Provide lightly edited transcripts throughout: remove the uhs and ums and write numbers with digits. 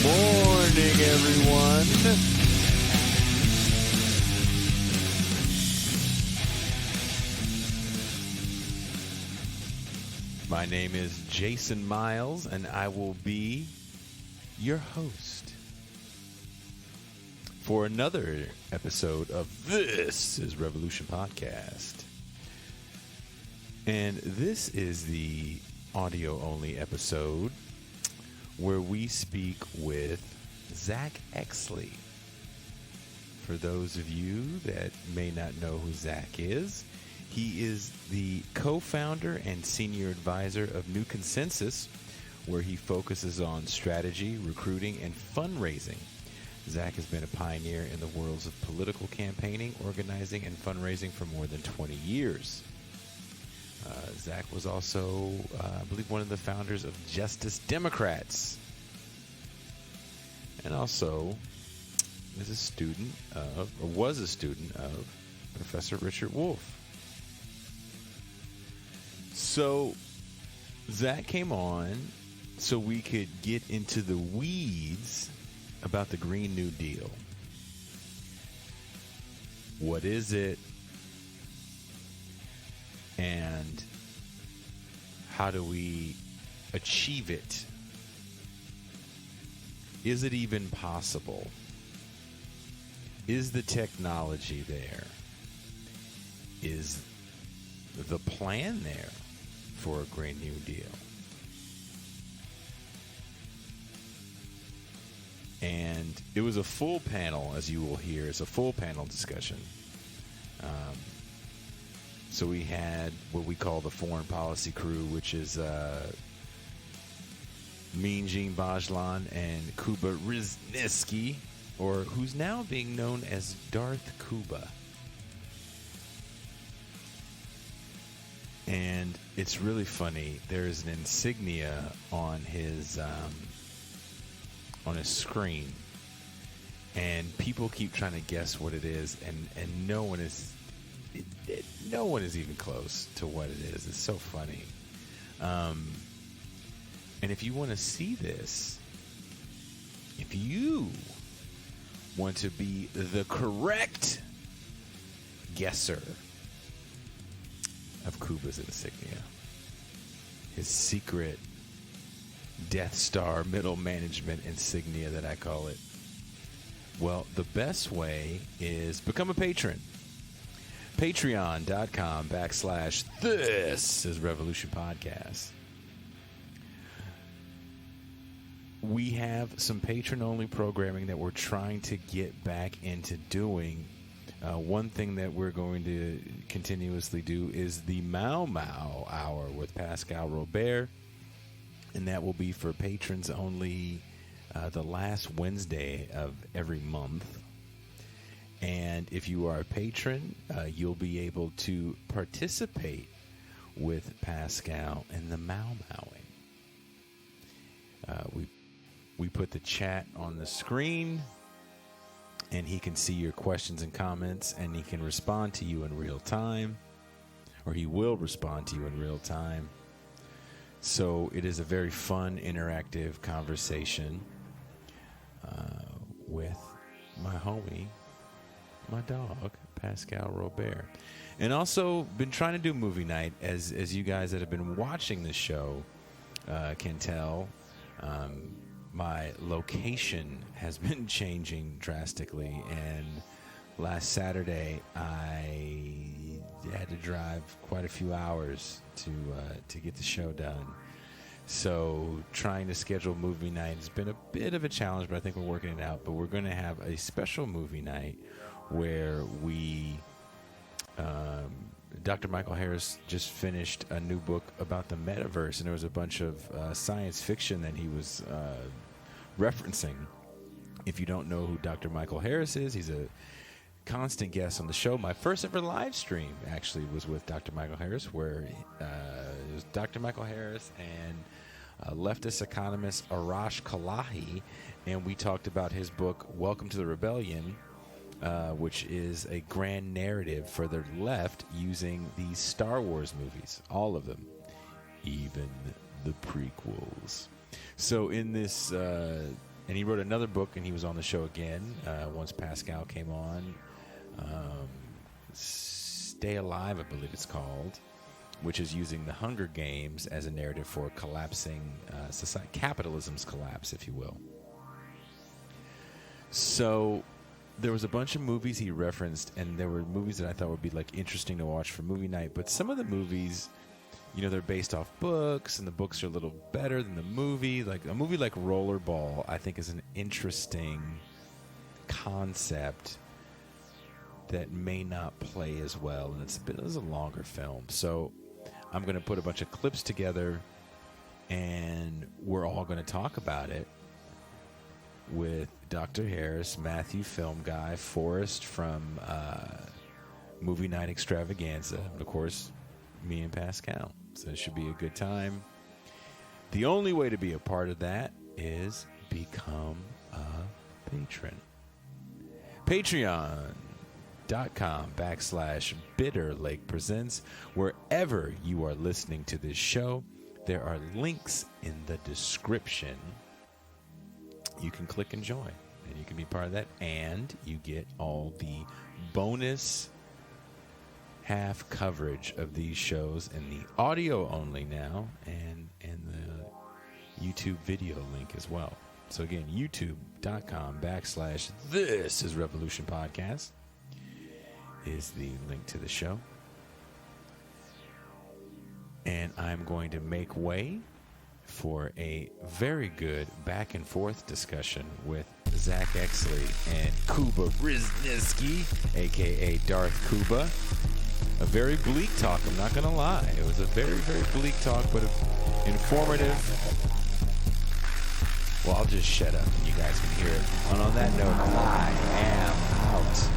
morning, everyone. My name is Jason Miles, and I will be your host for another episode of This is Revolution Podcast. And this is the audio-only episode where we speak with Zack Exley. For those of you that may not know who Zack is, he is the co-founder and senior advisor of New Consensus, where he focuses on strategy, recruiting, and fundraising. Zack has been a pioneer in the worlds of political campaigning, organizing, and fundraising for more than 20 years. Zack was also, I believe, one of the founders of Justice Democrats. And also is a student of, or was a student of, Professor Richard Wolff. So Zack came on so we could get into the weeds about the Green New Deal. What is it? And how do we achieve it? Is it even possible? Is the technology there? Is the plan there for a Green New Deal? And it was a full panel, as you will hear. It's a full panel discussion. So we had what we call the foreign policy crew, which is Minjin Bajlan and Kuba Rizniski, or who's now being known as Darth Kuba. And it's really funny. There's an insignia on his screen, and people keep trying to guess what it is, and no one is even close to what it is. It's so funny. And if you want to see this, if you want to be the correct guesser of Kuba's insignia, his secret Death Star middle management insignia that I call it, well, the best way is become a patron. Patreon.com/This is Revolution Podcast. We have some patron-only programming that we're trying to get back into doing. One thing that we're going to continuously do is the Mau Mau Hour with Pascal Robert, and that will be for patrons only the last Wednesday of every month. And if you are a patron, you'll be able to participate with Pascal in the Mau Mauing. We put the chat on the screen, and he can see your questions and comments, and he can respond to you in real time, or he will respond to you in real time. So it is a very fun, interactive conversation with my homie, my dog, Pascal Robert. And also been trying to do movie night, as you guys that have been watching the show can tell. My location has been changing drastically, and last Saturday I had to drive quite a few hours to get the show done. So trying to schedule movie night has been a bit of a challenge, but I think we're working it out. But we're going to have a special movie night where we Dr. Michael Harris just finished a new book about the metaverse, and there was a bunch of science fiction that he was referencing. If you don't know who Dr. Michael Harris is, he's a constant guest on the show. My first ever live stream actually was with Dr. Michael Harris, where it was Dr. Michael Harris and leftist economist Arash Kalahi, and we talked about his book, Welcome to the Rebellion, which is a grand narrative for the left using these Star Wars movies, all of them, even the prequels. So in this And he wrote another book, and he was on the show again once Pascal came on. Stay Alive, I believe it's called, which is using the Hunger Games as a narrative for collapsing society, capitalism's collapse, if you will. So there was a bunch of movies he referenced, and there were movies that I thought would be like interesting to watch for movie night. But some of the movies, you know, they're based off books, and the books are a little better than the movie. Like a movie like Rollerball, I think is an interesting concept that may not play as well, and it's a longer film. So I'm going to put a bunch of clips together, and we're all going to talk about it with Dr. Harris, Matthew, Film Guy, Forrest from Movie Night Extravaganza, and of course, me and Pascal. So it should be a good time. The only way to be a part of that is become a patron. Patreon.com/Bitter Lake Presents. Wherever you are listening to this show, there are links in the description. You can click and join, and you can be part of that, and you get all the bonus half coverage of these shows in the audio only now, and the YouTube video link as well. So again, youtube.com/This is Revolution Podcast is the link to the show. And I'm going to make way for a very good back and forth discussion with Zack Exley and Kuba Brzezinski, aka Darth Kuba. A very bleak talk, I'm not going to lie. It was a very, very bleak talk, but informative. Well, I'll just shut up and you guys can hear it. And on that note, I am out.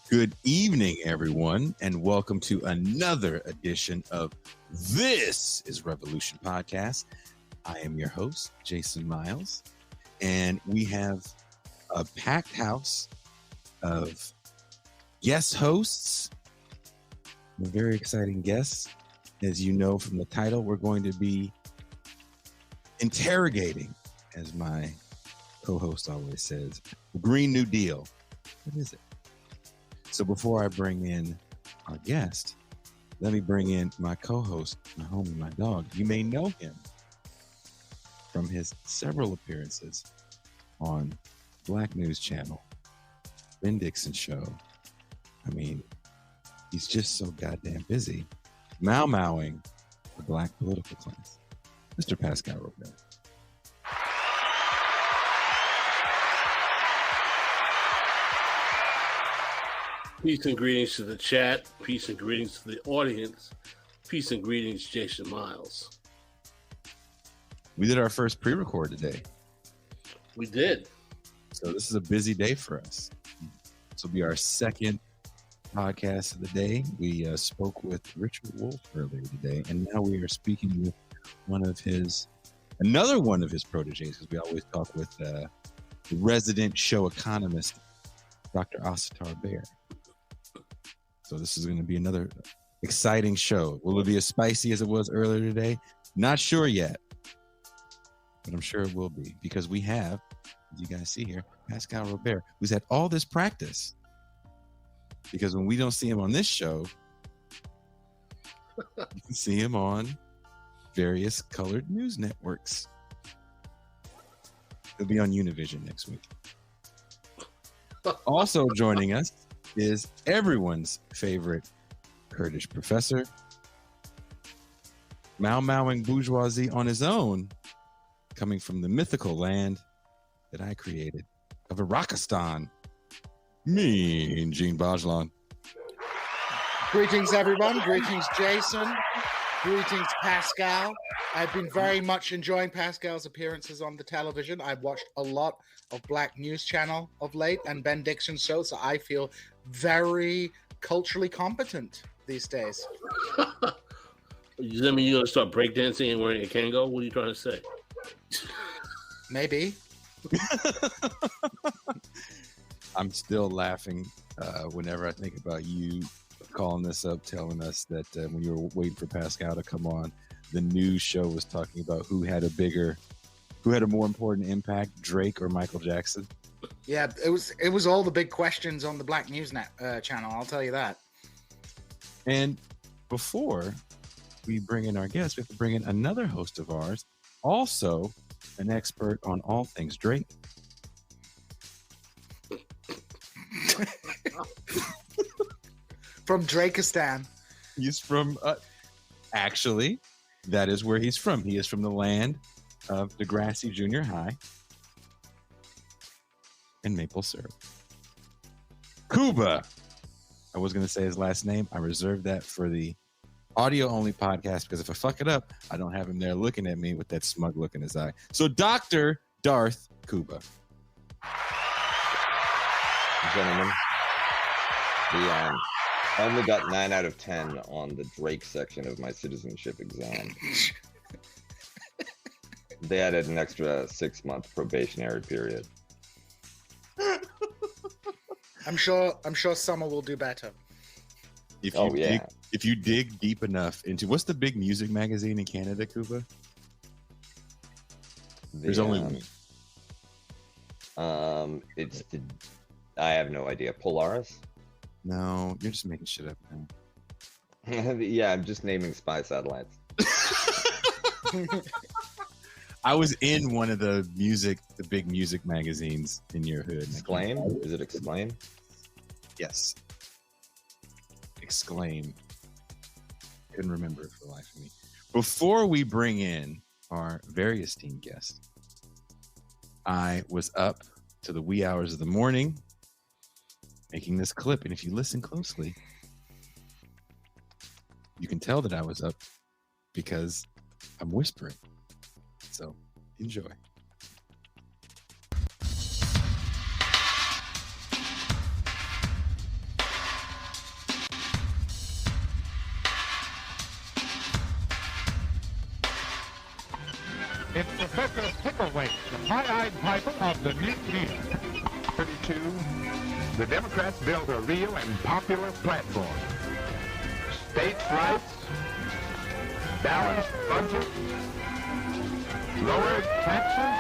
Good evening, everyone, and welcome to another edition of This is Revolution Podcast. I am your host, Jason Miles, and we have a packed house of guest hosts, very exciting guests. As you know from the title, we're going to be interrogating, as my co-host always says, the Green New Deal. What is it? So before I bring in our guest, let me bring in my co-host, my homie, my dog. You may know him from his several appearances on Black News Channel, Ben Dixon Show. I mean, he's just so goddamn busy mowing the black political class. Mr. Pascal Robert. Peace and greetings to the chat. Peace and greetings to the audience. Peace and greetings, Jason Miles. We did our first pre-record today. We did. So this is a busy day for us. This will be our second podcast of the day. We spoke with Richard Wolff earlier today, and now we are speaking with another one of his proteges, because we always talk with the resident show economist, Dr. Asatar Bear. So this is going to be another exciting show. Will it be as spicy as it was earlier today? Not sure yet, but I'm sure it will be, because we have, as you guys see here, Pascal Robert, who's had all this practice. Because when we don't see him on this show, you can see him on various colored news networks. He'll be on Univision next week. Also joining us is everyone's favorite Kurdish professor, Mau-Mauing bourgeoisie on his own, coming from the mythical land that I created of Irakistan. Me, Gene Bajlan. Greetings, everyone. Greetings, Jason. Greetings, Pascal. I've been very much enjoying Pascal's appearances on the television. I've watched a lot of Black News Channel of late and Ben Dixon's show, so I feel very culturally competent these days. Does that mean you're going to start breakdancing and wearing a Kango? What are you trying to say? Maybe. I'm still laughing whenever I think about you calling this up, telling us that when you were waiting for Pascal to come on, the news show was talking about who had a more important impact, Drake or Michael Jackson. Yeah, it was all the big questions on the Black News channel, I'll tell you that. And before we bring in our guests, we have to bring in another host of ours, also an expert on all things Drake. From Drakistan. He's from, actually, that is where he's from. He is from the land of Degrassi Junior High and maple syrup. Cuba. I was going to say his last name. I reserved that for the audio-only podcast, because if I fuck it up, I don't have him there looking at me with that smug look in his eye. So Dr. Darth Cuba. Gentlemen, we only got 9 out of 10 on the Drake section of my citizenship exam. They added an extra 6-month probationary period. I'm sure Summer will do better. If you dig deep enough into, what's the big music magazine in Canada, Cuba? There's only one. I have no idea. Polaris? No, you're just making shit up now. Yeah, I'm just naming spy satellites. I was in one of the big music magazines in your hood. Exclaim? Is it Exclaim? Yes. Exclaim. Couldn't remember it for the life of me. Before we bring in our very esteemed guest, I was up to the wee hours of the morning making this clip, and if you listen closely, you can tell that I was up because I'm whispering. So enjoy. It's Professor Picklewaite, the pie-eyed piper of the New Deal. 32, the Democrats built a real and popular platform. States' rights, balanced budget, lowered taxes,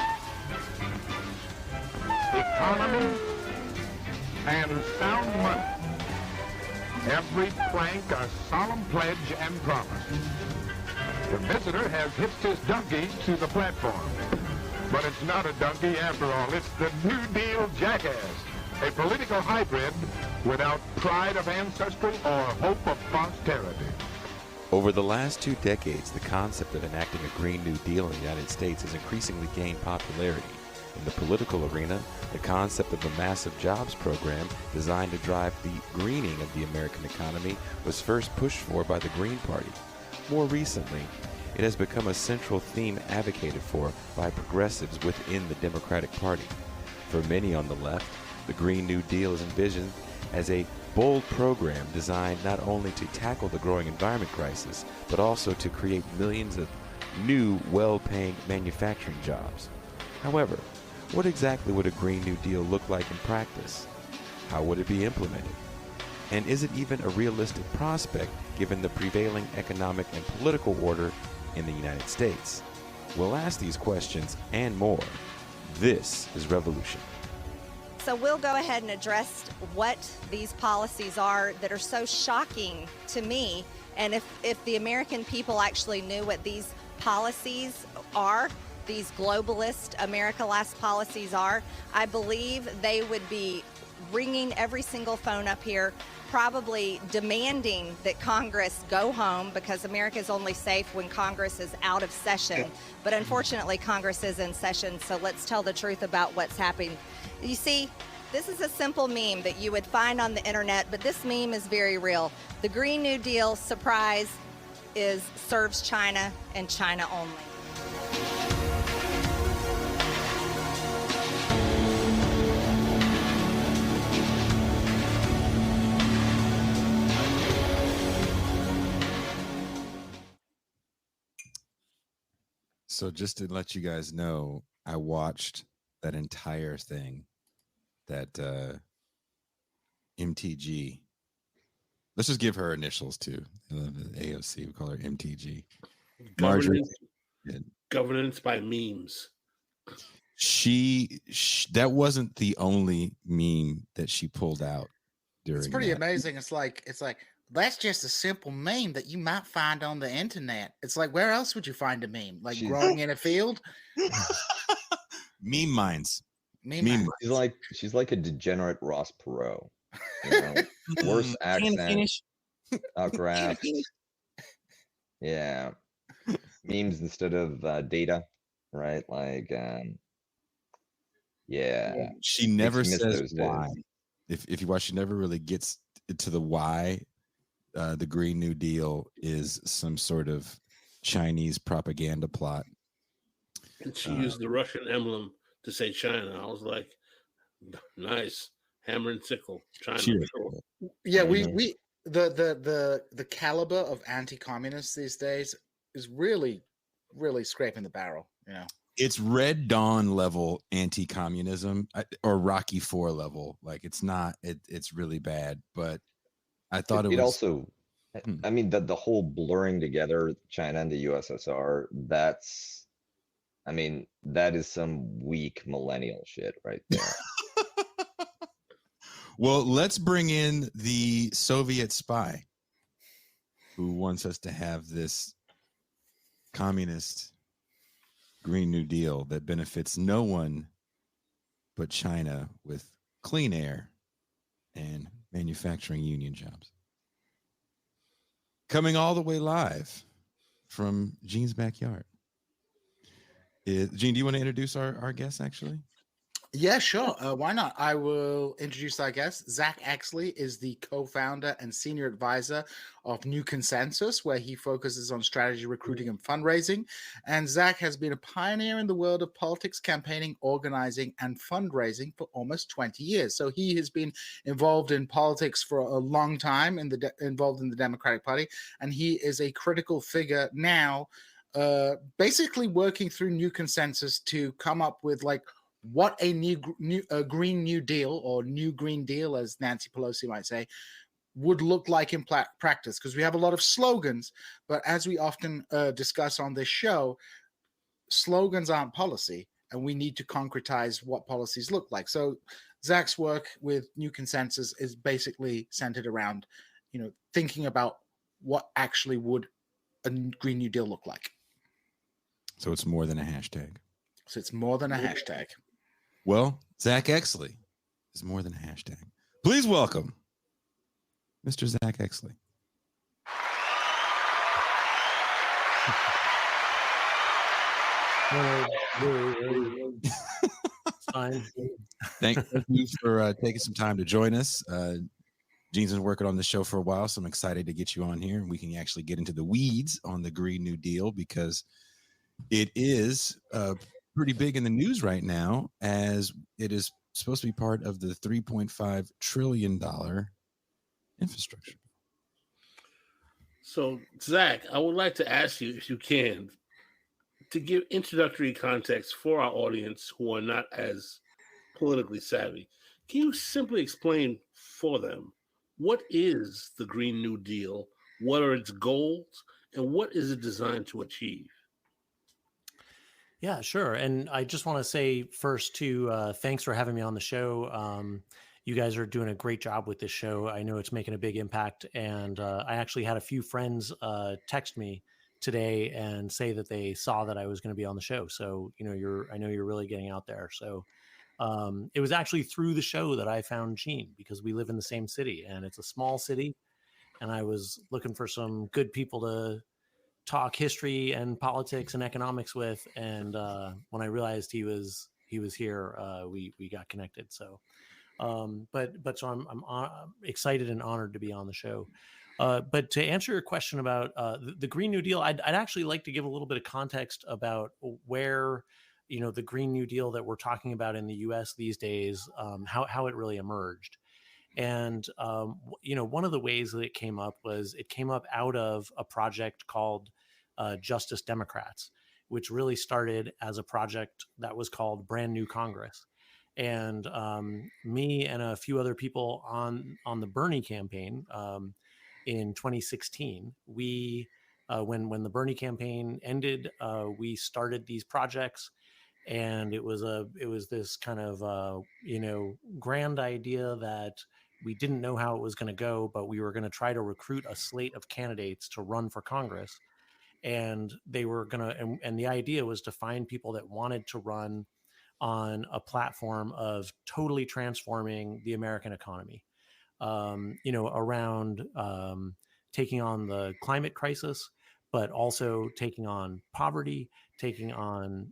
economy, and sound money. Every plank a solemn pledge and promise. The visitor has hitched his donkey to the platform. But it's not a donkey after all. It's the New Deal jackass, a political hybrid without pride of ancestry or hope of posterity. Over the last 2 decades, the concept of enacting a Green New Deal in the United States has increasingly gained popularity. In the political arena, the concept of a massive jobs program designed to drive the greening of the American economy was first pushed for by the Green Party. More recently, it has become a central theme advocated for by progressives within the Democratic Party. For many on the left, the Green New Deal is envisioned as a bold program designed not only to tackle the growing environment crisis, but also to create millions of new, well-paying manufacturing jobs. However, what exactly would a Green New Deal look like in practice? How would it be implemented? And is it even a realistic prospect given the prevailing economic and political order in the United States? We'll ask these questions and more. This is Revolution. So we'll go ahead and address what these policies are that are so shocking to me. And if the American people actually knew what these policies are, these globalist America Last policies are, I believe they would be ringing every single phone up here, probably demanding that Congress go home, because America is only safe when Congress is out of session. But unfortunately, Congress is in session, so let's tell the truth about what's happening. You see, this is a simple meme that you would find on the internet, but this meme is very real. The Green New Deal, surprise, serves China and China only. So just to let you guys know, I watched that entire thing, that MTG. Let's just give her initials too. The AOC, we call her MTG. Governance by memes. She that wasn't the only meme that she pulled out during. It's pretty amazing. It's like that's just a simple meme that you might find on the internet. It's like, where else would you find a meme? Like growing in a field? Meme minds. Meme minds. She's like a degenerate Ross Perot. You know? Worse accent. Outgraph. Yeah. Memes instead of data, right? Like, yeah. She never says why. If you watch, she never really gets to the why. The Green New Deal is some sort of Chinese propaganda plot. And she used the Russian emblem to say China. I was like, nice. Hammer and sickle. China. Yeah, the caliber of anti-communists these days is really, really scraping the barrel. You know, it's Red Dawn level anti-communism, or Rocky IV level. Like, it's not. It's really bad. But I thought it was also. I mean, the whole blurring together China and the USSR. That's. I mean, that is some weak millennial shit right there. Well, let's bring in the Soviet spy who wants us to have this communist Green New Deal that benefits no one but China with clean air and manufacturing union jobs. Coming all the way live from Gene's backyard. Gene, do you want to introduce our guest, actually? Yeah, sure. Why not? I will introduce our guest. Zack Exley is the co-founder and senior advisor of New Consensus, where he focuses on strategy, recruiting, and fundraising. And Zack has been a pioneer in the world of politics, campaigning, organizing, and fundraising for almost 20 years. So he has been involved in politics for a long time, involved in the Democratic Party, and he is a critical figure now, basically working through New Consensus to come up with like what a Green New Deal, or New Green Deal, as Nancy Pelosi might say, would look like in practice. Because we have a lot of slogans, but as we often discuss on this show, slogans aren't policy, and we need to concretize what policies look like. So Zack's work with New Consensus is basically centered around, thinking about what actually would a Green New Deal look like. So it's more than a hashtag. Well, Zack Exley is more than a hashtag. Please welcome Mr. Zack Exley. Fine. Thank you for taking some time to join us. Gene's been working on the show for a while, so I'm excited to get you on here, and we can actually get into the weeds on the Green New Deal, because it is pretty big in the news right now, as it is supposed to be part of the $3.5 trillion infrastructure. So, Zach, I would like to ask you, if you can, to give introductory context for our audience who are not as politically savvy. Can you simply explain for them what is the Green New Deal, what are its goals, and what is it designed to achieve? Yeah, sure. And I just want to say first, too, thanks for having me on the show. You guys are doing a great job with this show. I know it's making a big impact. And I actually had a few friends text me today and say that they saw that I was going to be on the show. So, I know you're really getting out there. So it was actually through the show that I found Gene, because we live in the same city and it's a small city. And I was looking for some good people to talk history and politics and economics with. And when I realized he was here, we got connected. So, but so I'm excited and honored to be on the show. But to answer your question about the Green New Deal, I'd actually like to give a little bit of context about where, the Green New Deal that we're talking about in the U.S. these days, how it really emerged. And, one of the ways that it came up out of a project called Justice Democrats, which really started as a project that was called Brand New Congress. And me and a few other people on the Bernie campaign in 2016, we when the Bernie campaign ended, we started these projects. And it was this kind of grand idea that we didn't know how it was going to go, but we were going to try to recruit a slate of candidates to run for Congress. And they were going to, and the idea was to find people that wanted to run on a platform of totally transforming the American economy, around taking on the climate crisis, but also taking on poverty, taking on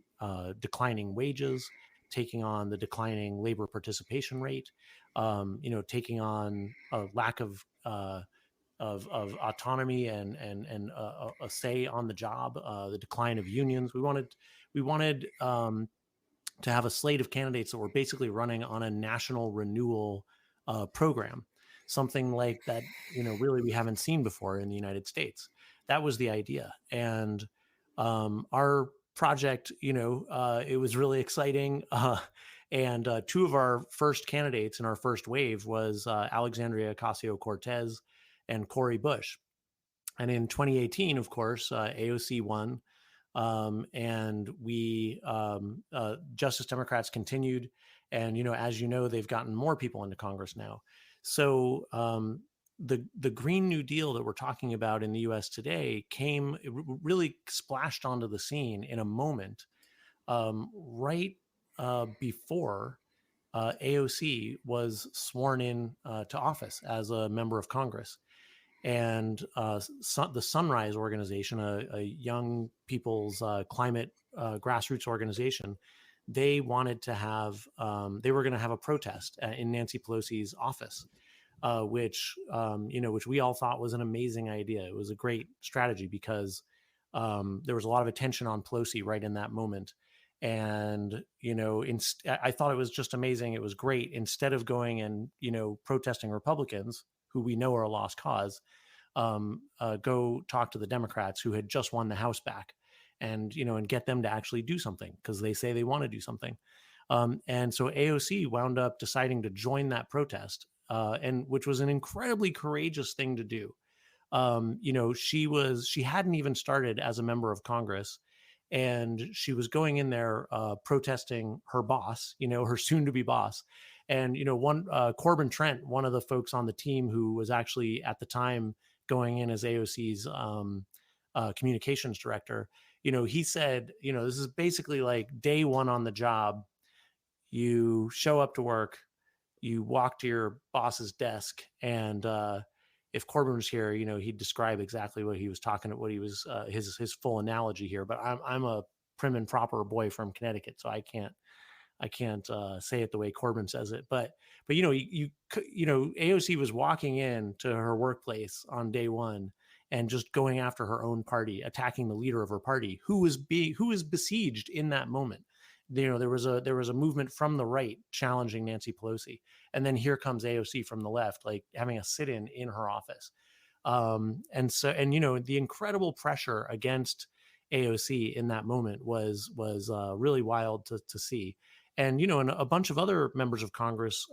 declining wages, taking on the declining labor participation rate, taking on a lack of autonomy and a say on the job, the decline of unions. We wanted to have a slate of candidates that were basically running on a national renewal program, something like that, really we haven't seen before in the United States. That was the idea. And our project, it was really exciting. And two of our first candidates in our first wave was Alexandria Ocasio-Cortez and Cori Bush. And in 2018, of course, AOC won. And we, Justice Democrats continued. And, as they've gotten more people into Congress now. So the Green New Deal that we're talking about in the U.S. today really splashed onto the scene in a moment right before AOC was sworn in to office as a member of Congress. And the Sunrise organization, a young people's climate grassroots organization, they wanted to have, they were going to have a protest in Nancy Pelosi's office, which we all thought was an amazing idea. It was a great strategy because there was a lot of attention on Pelosi right in that moment. And, I thought it was just amazing. It was great. Instead of going and, protesting Republicans, who we know are a lost cause, go talk to the Democrats who had just won the House back and get them to actually do something because they say they want to do something. And so AOC wound up deciding to join that protest, and which was an incredibly courageous thing to do. She hadn't even started as a member of Congress, and she was going in there protesting her boss, her soon-to-be boss. And, Corbin Trent, one of the folks on the team who was actually at the time going in as AOC's communications director, he said, this is basically like day one on the job. You show up to work, you walk to your boss's desk, and if Corbin was here, he'd describe exactly what he was talking about, what he was, his full analogy here. But I'm a prim and proper boy from Connecticut, so I can't say it the way Corbin says it. But AOC was walking in to her workplace on day one and just going after her own party, attacking the leader of her party, who was besieged in that moment. there was a movement from the right challenging Nancy Pelosi, and then here comes AOC from the left, like having a sit-in in her office. And the incredible pressure against AOC in that moment was really wild to see. And and a bunch of other members of Congress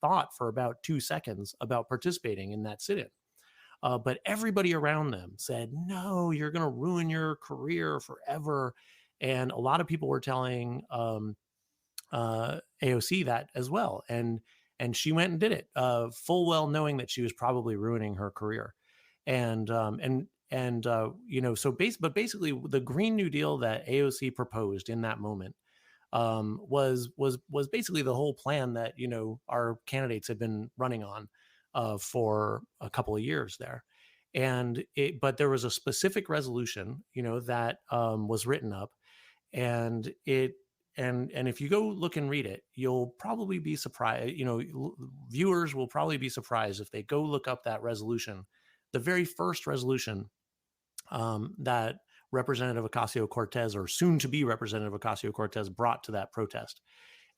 thought for about 2 seconds about participating in that sit-in. But everybody around them said, no, you're going to ruin your career forever. And a lot of people were telling AOC that as well. And she went and did it, full well knowing that she was probably ruining her career. But basically the Green New Deal that AOC proposed in that moment was basically the whole plan that our candidates had been running on for a couple of years there. But there was a specific resolution that was written up, and if you go look and read it, you'll probably be surprised. Viewers will probably be surprised if they go look up that resolution, the very first resolution that Representative Ocasio-Cortez, or soon to be Representative Ocasio-Cortez, brought to that protest.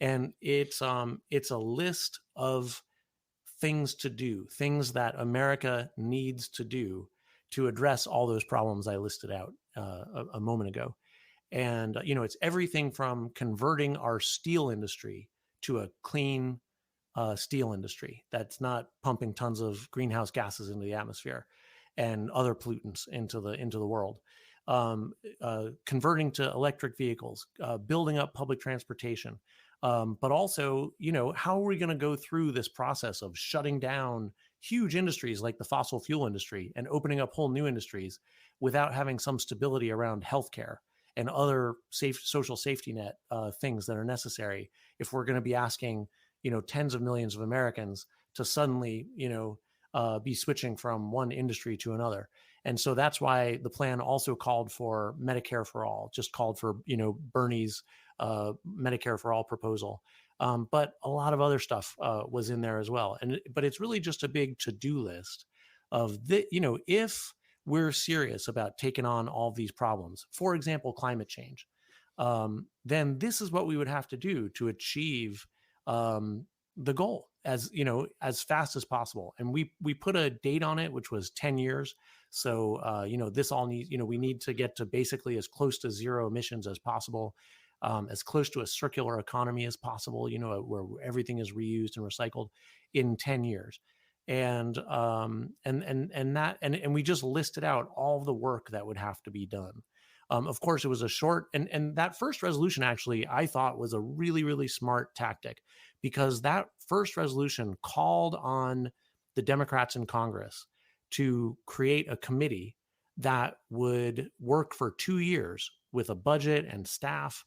And it's a list of things to do, things that America needs to do to address all those problems I listed out a moment ago. And, it's everything from converting our steel industry to a clean steel industry that's not pumping tons of greenhouse gases into the atmosphere and other pollutants into the world. Converting to electric vehicles, building up public transportation. But also, how are we going to go through this process of shutting down huge industries like the fossil fuel industry and opening up whole new industries without having some stability around healthcare and other social safety net things that are necessary if we're going to be asking, tens of millions of Americans to suddenly, be switching from one industry to another. And so that's why the plan also called for Medicare for all, just called for, Bernie's Medicare for all proposal. But a lot of other stuff was in there as well. But it's really just a big to-do list of if we're serious about taking on all these problems, for example, climate change, then this is what we would have to do to achieve the goal as fast as possible. And we put a date on it, which was 10 years. So, this all needs, we need to get to basically as close to zero emissions as possible, as close to a circular economy as possible, where everything is reused and recycled in 10 years. And we just listed out all the work that would have to be done. Of course, it was a short, and that first resolution actually, I thought, was a really, really smart tactic, because that first resolution called on the Democrats in Congress to create a committee that would work for 2 years with a budget and staff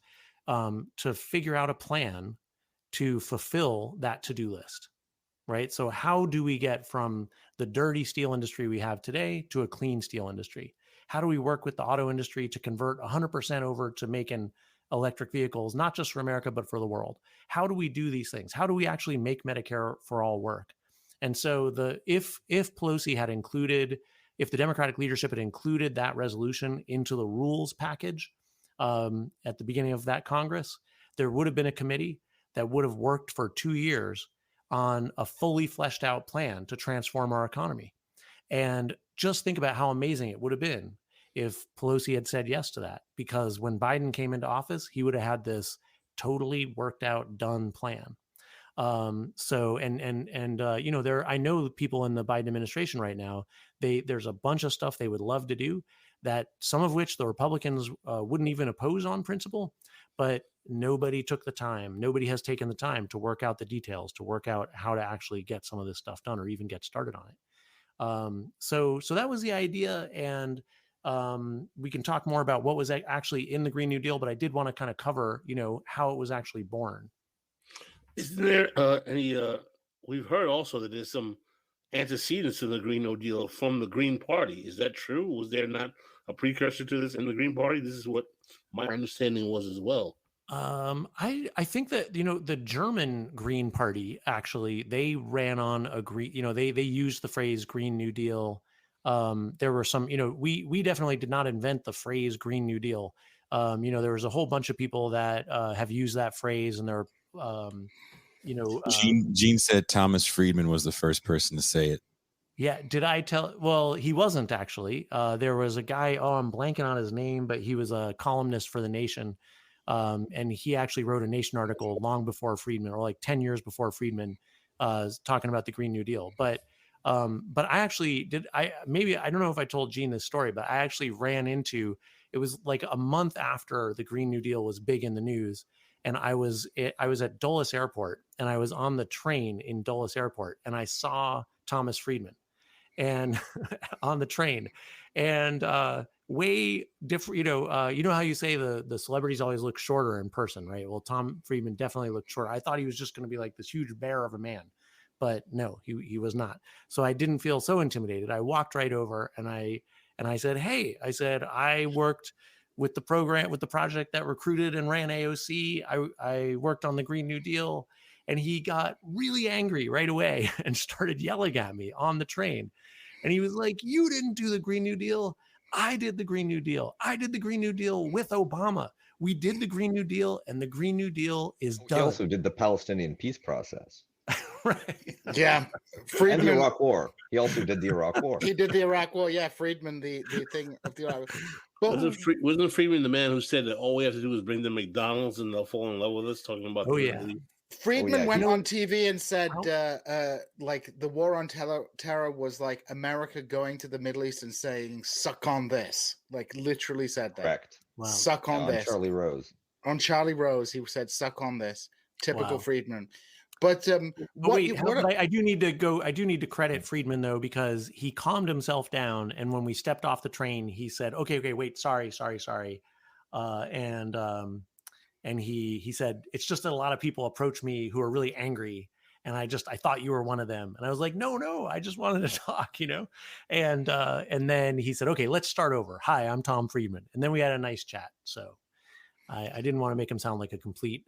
to figure out a plan to fulfill that to-do list, right? So how do we get from the dirty steel industry we have today to a clean steel industry? How do we work with the auto industry to convert 100% over to making electric vehicles, not just for America, but for the world? How do we do these things? How do we actually make Medicare for all work? And so if Pelosi had included, if the Democratic leadership had included that resolution into the rules package at the beginning of that Congress, there would have been a committee that would have worked for 2 years on a fully fleshed out plan to transform our economy. And just think about how amazing it would have been if Pelosi had said yes to that, because when Biden came into office, he would have had this totally worked out, done plan. I know people in the Biden administration right now, there's a bunch of stuff they would love to do, that some of which the Republicans wouldn't even oppose on principle, but nobody took the time. Nobody has taken the time to work out the details, to work out how to actually get some of this stuff done or even get started on it. So that was the idea. And we can talk more about what was actually in the Green New Deal, but I did want to kind of cover, how it was actually born. Isn't there any, we've heard also that there's some antecedents to the Green New Deal from the Green Party. Is that true? Was there not a precursor to this in the Green Party? This is what my understanding was as well. I think that, the German Green Party, actually, they ran on a green, they used the phrase Green New Deal. There were some, we definitely did not invent the phrase Green New Deal. There was a whole bunch of people that have used that phrase, and they're, Gene said Thomas Friedman was the first person to say it. Yeah. Did I tell? Well, he wasn't actually. There was a guy, I'm blanking on his name, but he was a columnist for The Nation. And he actually wrote a Nation article long before Friedman, or like 10 years before Friedman, talking about the Green New Deal. But I actually I don't know if I told Gene this story, but I actually ran into, it was like a month after the Green New Deal was big in the news. And I was at Dulles Airport, and I was on the train in Dulles Airport, and I saw Thomas Friedman and on the train, and way different, you know how you say the celebrities always look shorter in person, right? Well, Tom Friedman definitely looked shorter. I thought he was just going to be like this huge bear of a man, but no, he was not. So I didn't feel so intimidated. I walked right over, and I said, hey, I worked with the project that recruited and ran AOC. I worked on the Green New Deal. And he got really angry right away and started yelling at me on the train. And he was like, you didn't do the Green New Deal. I did the Green New Deal. I did the Green New Deal with Obama. We did the Green New Deal, and the Green New Deal is done. He also did the Palestinian peace process. Right. Yeah. Friedman, and the Iraq War. He also did the Iraq War. He did the Iraq War. Yeah, Friedman, the thing of the Iraq War. Wasn't Friedman the man who said that all we have to do is bring them McDonald's and they'll fall in love with us? Talking about Friedman went on TV and said, like, the war on terror was like America going to the Middle East and saying, suck on this. Like, literally said that. Correct. Wow. Suck on this. Charlie Rose. On Charlie Rose, he said, suck on this. Typical Friedman. But I do need to credit Friedman, though, because he calmed himself down. And when we stepped off the train, he said, okay, wait, sorry. And he said, it's just that a lot of people approach me who are really angry. And I thought you were one of them. And I was like, no, I just wanted to talk, And then he said, okay, let's start over. Hi, I'm Tom Friedman. And then we had a nice chat. So I didn't want to make him sound like a complete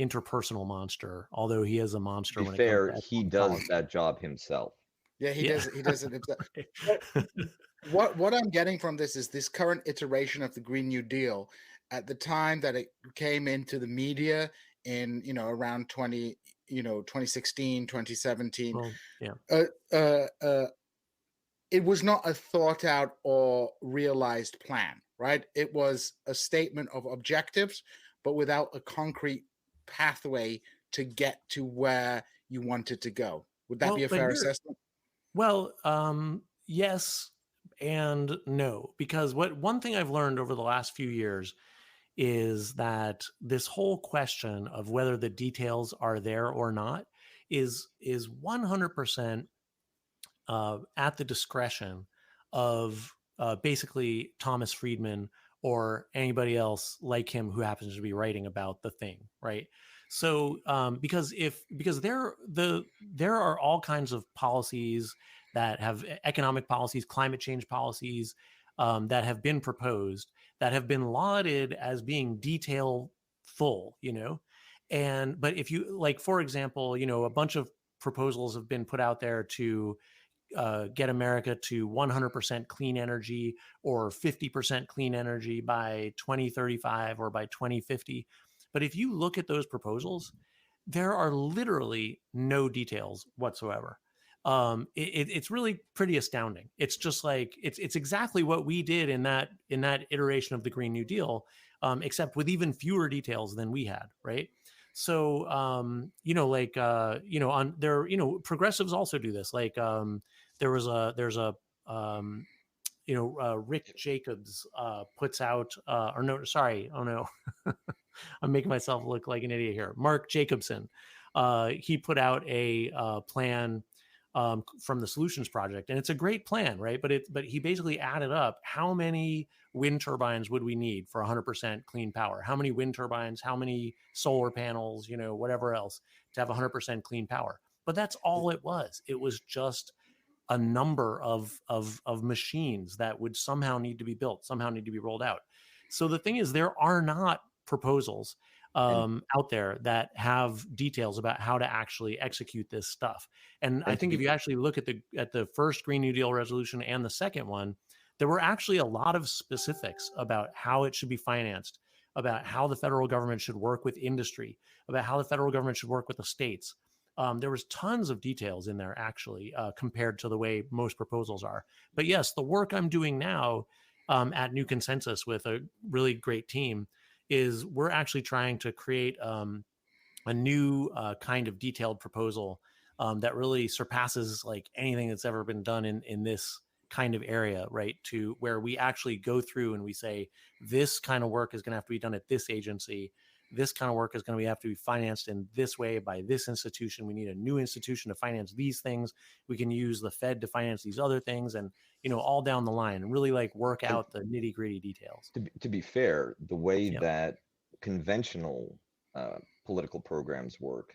interpersonal monster, although he is a monster. To be fair, he does that job himself. Yeah, he does it himself. What I'm getting from this is this current iteration of the Green New Deal. At the time that it came into the media in, around 2016, 2017, it was not a thought out or realized plan, right? It was a statement of objectives, but without a concrete pathway to get to where you wanted to go. Would that be a fair assessment? Well, yes and no, because one thing I've learned over the last few years is that this whole question of whether the details are there or not is 100% at the discretion of basically Thomas Friedman or anybody else like him who happens to be writing about the thing, right? So because there are all kinds of policies that have economic policies, climate change policies that have been proposed, that have been lauded as being detailful, but if you, like, for example, a bunch of proposals have been put out there to get America to 100% clean energy or 50% clean energy by 2035 or by 2050. But if you look at those proposals, there are literally no details whatsoever. It's really pretty astounding. It's just like it's exactly what we did in that iteration of the Green New Deal, except with even fewer details than we had, right? So progressives also do this. Like there's a Rick Jacobs puts out I'm making myself look like an idiot here. Mark Jacobson, he put out a plan from the Solutions Project, and it's a great plan, right? But he basically added up how many wind turbines would we need for 100% clean power? How many wind turbines? How many solar panels? Whatever else to have 100% clean power. But that's all it was. It was just a number of machines that would somehow need to be built, somehow need to be rolled out. So the thing is, there are not proposals out there that have details about how to actually execute this stuff. And I think if you actually look at the first Green New Deal resolution and the second one, there were actually a lot of specifics about how it should be financed, about how the federal government should work with industry, about how the federal government should work with the states. There was tons of details in there, actually, compared to the way most proposals are. But yes, the work I'm doing now at New Consensus with a really great team is we're actually trying to create a new kind of detailed proposal that really surpasses like anything that's ever been done in this kind of area, right? To where we actually go through and we say, this kind of work is going to have to be done at this agency. This kind of work is going to have to be financed in this way by this institution. We need a new institution to finance these things. We can use the Fed to finance these other things, and all down the line, and really like work out the nitty gritty details. To be fair, the way that conventional political programs work,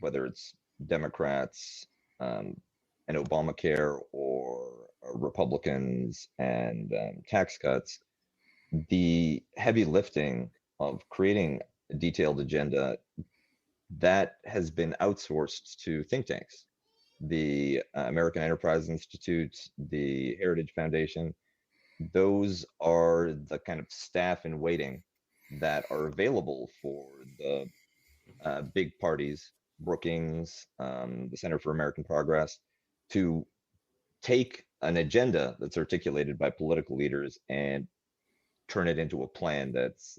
whether it's Democrats and Obamacare or Republicans and tax cuts, the heavy lifting of creating a detailed agenda that has been outsourced to think tanks, the American Enterprise Institute, the Heritage Foundation. Those are the kind of staff in waiting that are available for the big parties, Brookings, the Center for American Progress, to take an agenda that's articulated by political leaders and turn it into a plan that's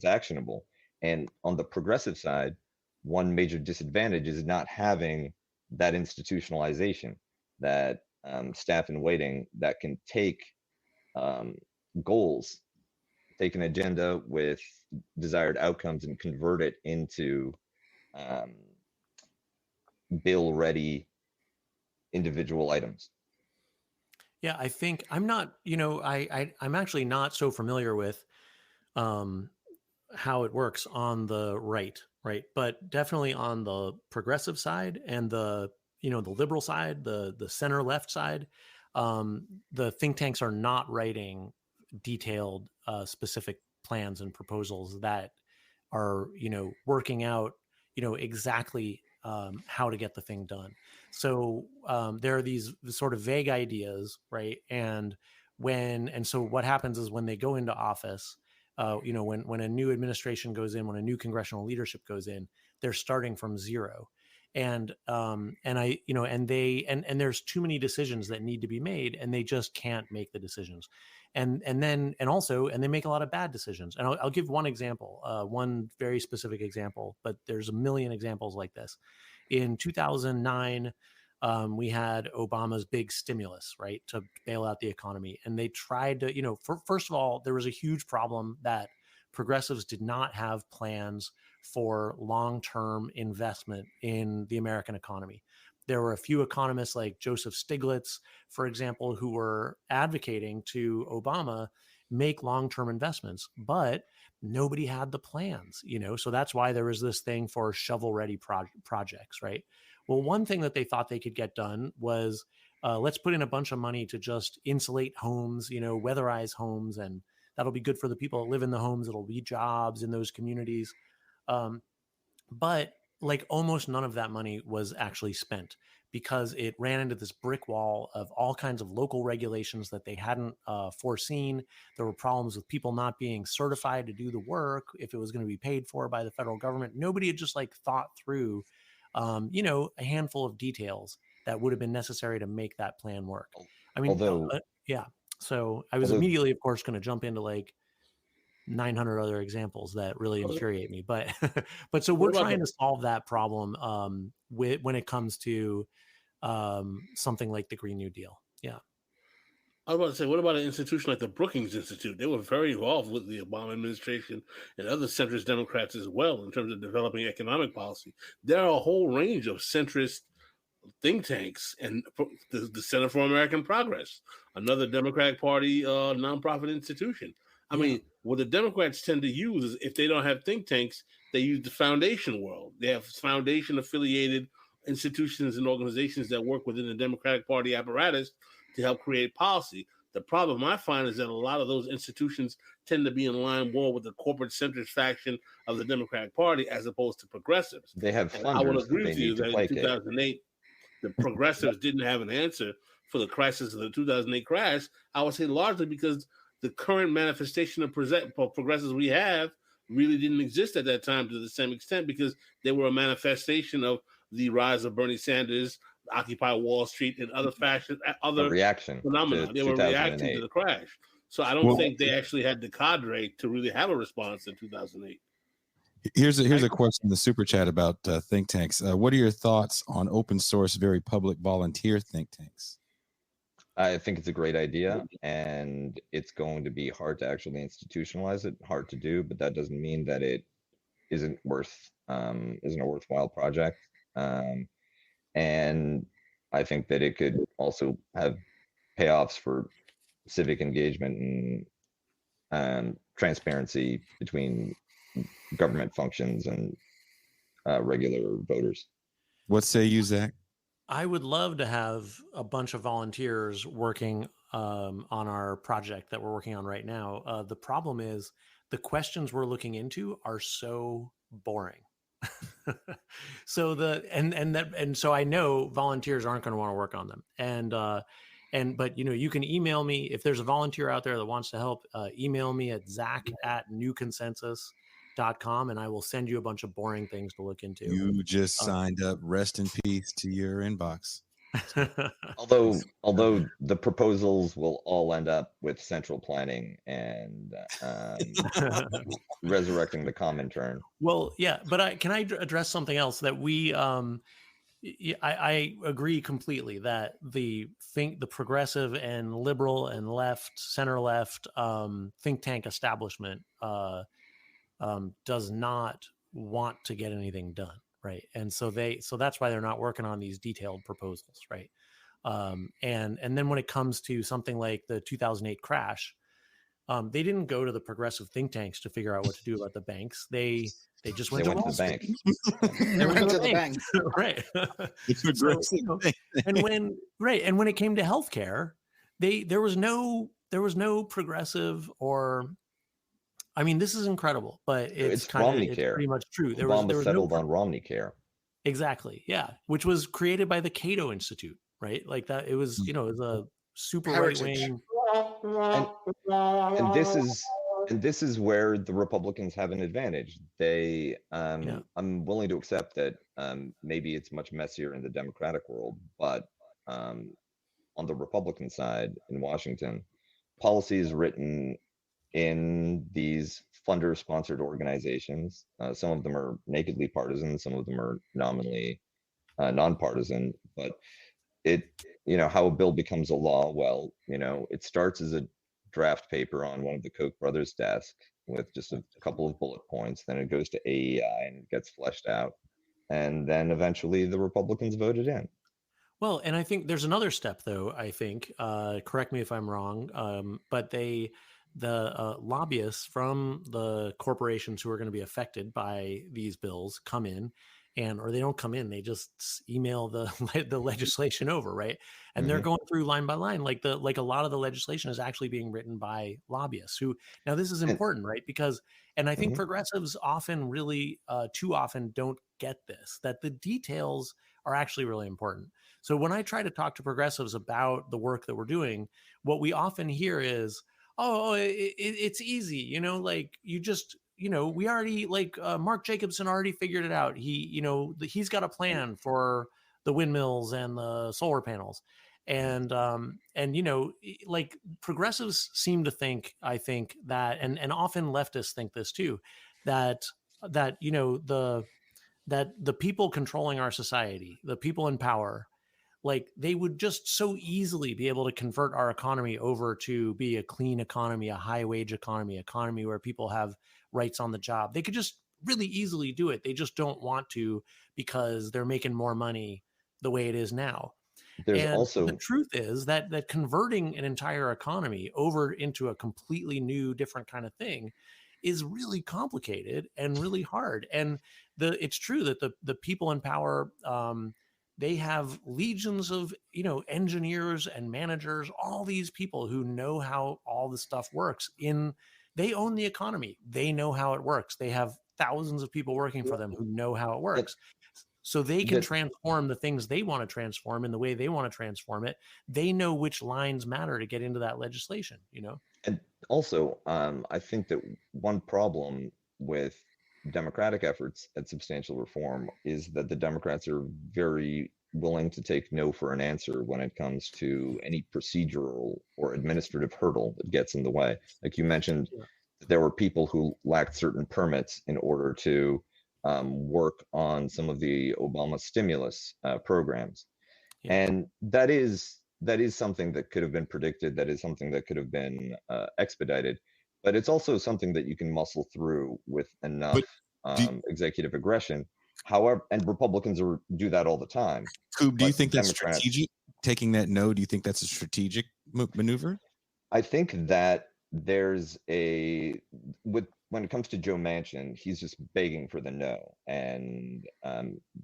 actionable. And on the progressive side, one major disadvantage is not having that institutionalization, that staff in waiting that can take goals, take an agenda with desired outcomes and convert it into bill-ready individual items. Yeah, I think I'm not, I'm actually not so familiar with how it works on the right, but definitely on the progressive side and the liberal side, the center left side, the think tanks are not writing detailed specific plans and proposals that are working out exactly how to get the thing done. So there are these sort of vague ideas, right? And so what happens is when they go into office, when a new administration goes in, when a new congressional leadership goes in, they're starting from zero. And there's too many decisions that need to be made, and they just can't make the decisions. And they make a lot of bad decisions. And I'll give one example, one very specific example, but there's a million examples like this. In 2009, we had Obama's big stimulus, right, to bail out the economy. And they tried to, first of all, there was a huge problem that progressives did not have plans for long-term investment in the American economy. There were a few economists like Joseph Stiglitz, for example, who were advocating to Obama make long-term investments, but nobody had the plans, so that's why there was this thing for shovel-ready projects, right? Well, one thing that they thought they could get done was let's put in a bunch of money to just insulate homes, weatherize homes, and that'll be good for the people that live in the homes. It'll be jobs in those communities. But like almost none of that money was actually spent because it ran into this brick wall of all kinds of local regulations that they hadn't foreseen. There were problems with people not being certified to do the work if it was going to be paid for by the federal government. Nobody had just like thought through, a handful of details that would have been necessary to make that plan work. I mean, So I was immediately, of course, going to jump into like 900 other examples that really infuriate me, but so we're trying to solve that problem when it comes to something like the Green New Deal. Yeah. I was about to say, what about an institution like the Brookings Institute? They were very involved with the Obama administration and other centrist Democrats as well in terms of developing economic policy. There are a whole range of centrist think tanks, and the Center for American Progress, another Democratic Party nonprofit institution. I mean, what the Democrats tend to use is if they don't have think tanks, they use the foundation world. They have foundation-affiliated institutions and organizations that work within the Democratic Party apparatus to help create policy. The problem I find is that a lot of those institutions tend to be in line more with the corporate centrist faction of the Democratic Party as opposed to progressives. They have funders. I would agree with you that in 2008, the progressives didn't have an answer for the crisis of the 2008 crash, I would say largely because the current manifestation of progressives we have really didn't exist at that time to the same extent, because they were a manifestation of the rise of Bernie Sanders, Occupy Wall Street, and other reaction phenomena. to They were reacting to 2008. the crash. So I don't think they actually had the cadre to really have a response in 2008. Here's a question in the super chat about think tanks. What are your thoughts on open source, very public volunteer think tanks? I think it's a great idea, and it's going to be hard to actually institutionalize it, hard to do, but that doesn't mean that it isn't a worthwhile project. And I think that it could also have payoffs for civic engagement and transparency between government functions and regular voters. What say you, Zach? I would love to have a bunch of volunteers working on our project that we're working on right now. The problem is the questions we're looking into are so boring. So so I know volunteers aren't going to want to work on them. But you can email me if there's a volunteer out there that wants to help. Email me at Zack@newconsensus.com, and I will send you a bunch of boring things to look into. You just signed up. Rest in peace to your inbox. Although the proposals will all end up with central planning and resurrecting the common turn. Well, yeah, but can I address something else that we I agree completely that the progressive and liberal and center left think tank establishment does not want to get anything done, right? And so that's why they're not working on these detailed proposals, right? And then when it comes to something like the 2008 crash, they didn't go to the progressive think tanks to figure out what to do about the banks. They just went to the bank. They went to the bank. Right. And when it came to healthcare, there was no progressive or, I mean, this is incredible, but it's pretty much true. There was settled on Romney Care. Exactly. Yeah. Which was created by the Cato Institute, right? Like that. It was, it was a super right wing. And this is where the Republicans have an advantage. They, I'm willing to accept that maybe it's much messier in the Democratic world, but on the Republican side in Washington, policies written in these funder-sponsored organizations. Some of them are nakedly partisan, some of them are nominally nonpartisan, but how a bill becomes a law, well, it starts as a draft paper on one of the Koch brothers' desk with just a couple of bullet points, then it goes to AEI and gets fleshed out, and then eventually the Republicans vote it in. Well, and I think there's another step, though, I think, correct me if I'm wrong, but the lobbyists from the corporations who are going to be affected by these bills come in, or they don't come in, they just email the legislation over, right? And they're going through line by line, like a lot of the legislation is actually being written by lobbyists who, now this is important, right? Because, and I think progressives often really too often don't get this, that the details are actually really important. So when I try to talk to progressives about the work that we're doing, what we often hear is, it's easy, like you just, we already, like Mark Jacobson already figured it out. He's got a plan for the windmills and the solar panels. And like progressives seem to think, I think that, and often leftists think this too, that the people controlling our society, the people in power, like they would just so easily be able to convert our economy over to be a clean economy, a high wage economy where people have rights on the job. They could just really easily do it. They just don't want to because they're making more money the way it is now. The truth is that converting an entire economy over into a completely new, different kind of thing is really complicated and really hard. And it's true that the people in power, they have legions of, engineers and managers, all these people who know how all this stuff works. They own the economy. They know how it works. They have thousands of people working for them who know how it works. so they can That- transform the things they want to transform in the way they want to transform it. They know which lines matter to get into that legislation, you know? And also, I think that one problem with Democratic efforts at substantial reform is that the Democrats are very willing to take no for an answer when it comes to any procedural or administrative hurdle that gets in the way. Like you mentioned, Yeah. there were people who lacked certain permits in order to work on some of the Obama stimulus programs. Yeah. And that is something that could have been predicted. That is something that could have been expedited. But it's also something that you can muscle through with enough executive aggression. However, and Republicans do that all the time. Coop, do you But think that's Democrats- strategic? Taking that no, do you think that's a strategic maneuver? I think that there's when it comes to Joe Manchin, he's just begging for the no, and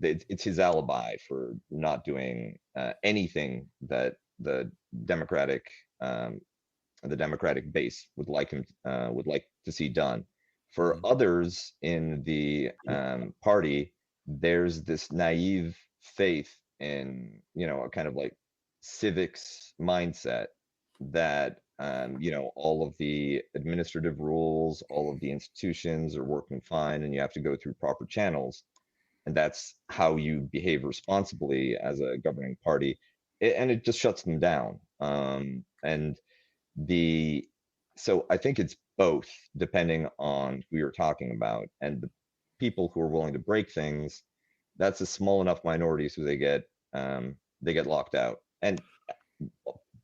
it's his alibi for not doing anything that the Democratic base would like to see done. For others in the party, there's this naive faith in a kind of like civics mindset that all of the administrative rules, all of the institutions are working fine, and you have to go through proper channels, and that's how you behave responsibly as a governing party. And it just shuts them down. So I think it's both, depending on who you're talking about, and the people who are willing to break things. That's a small enough minority, so they get locked out and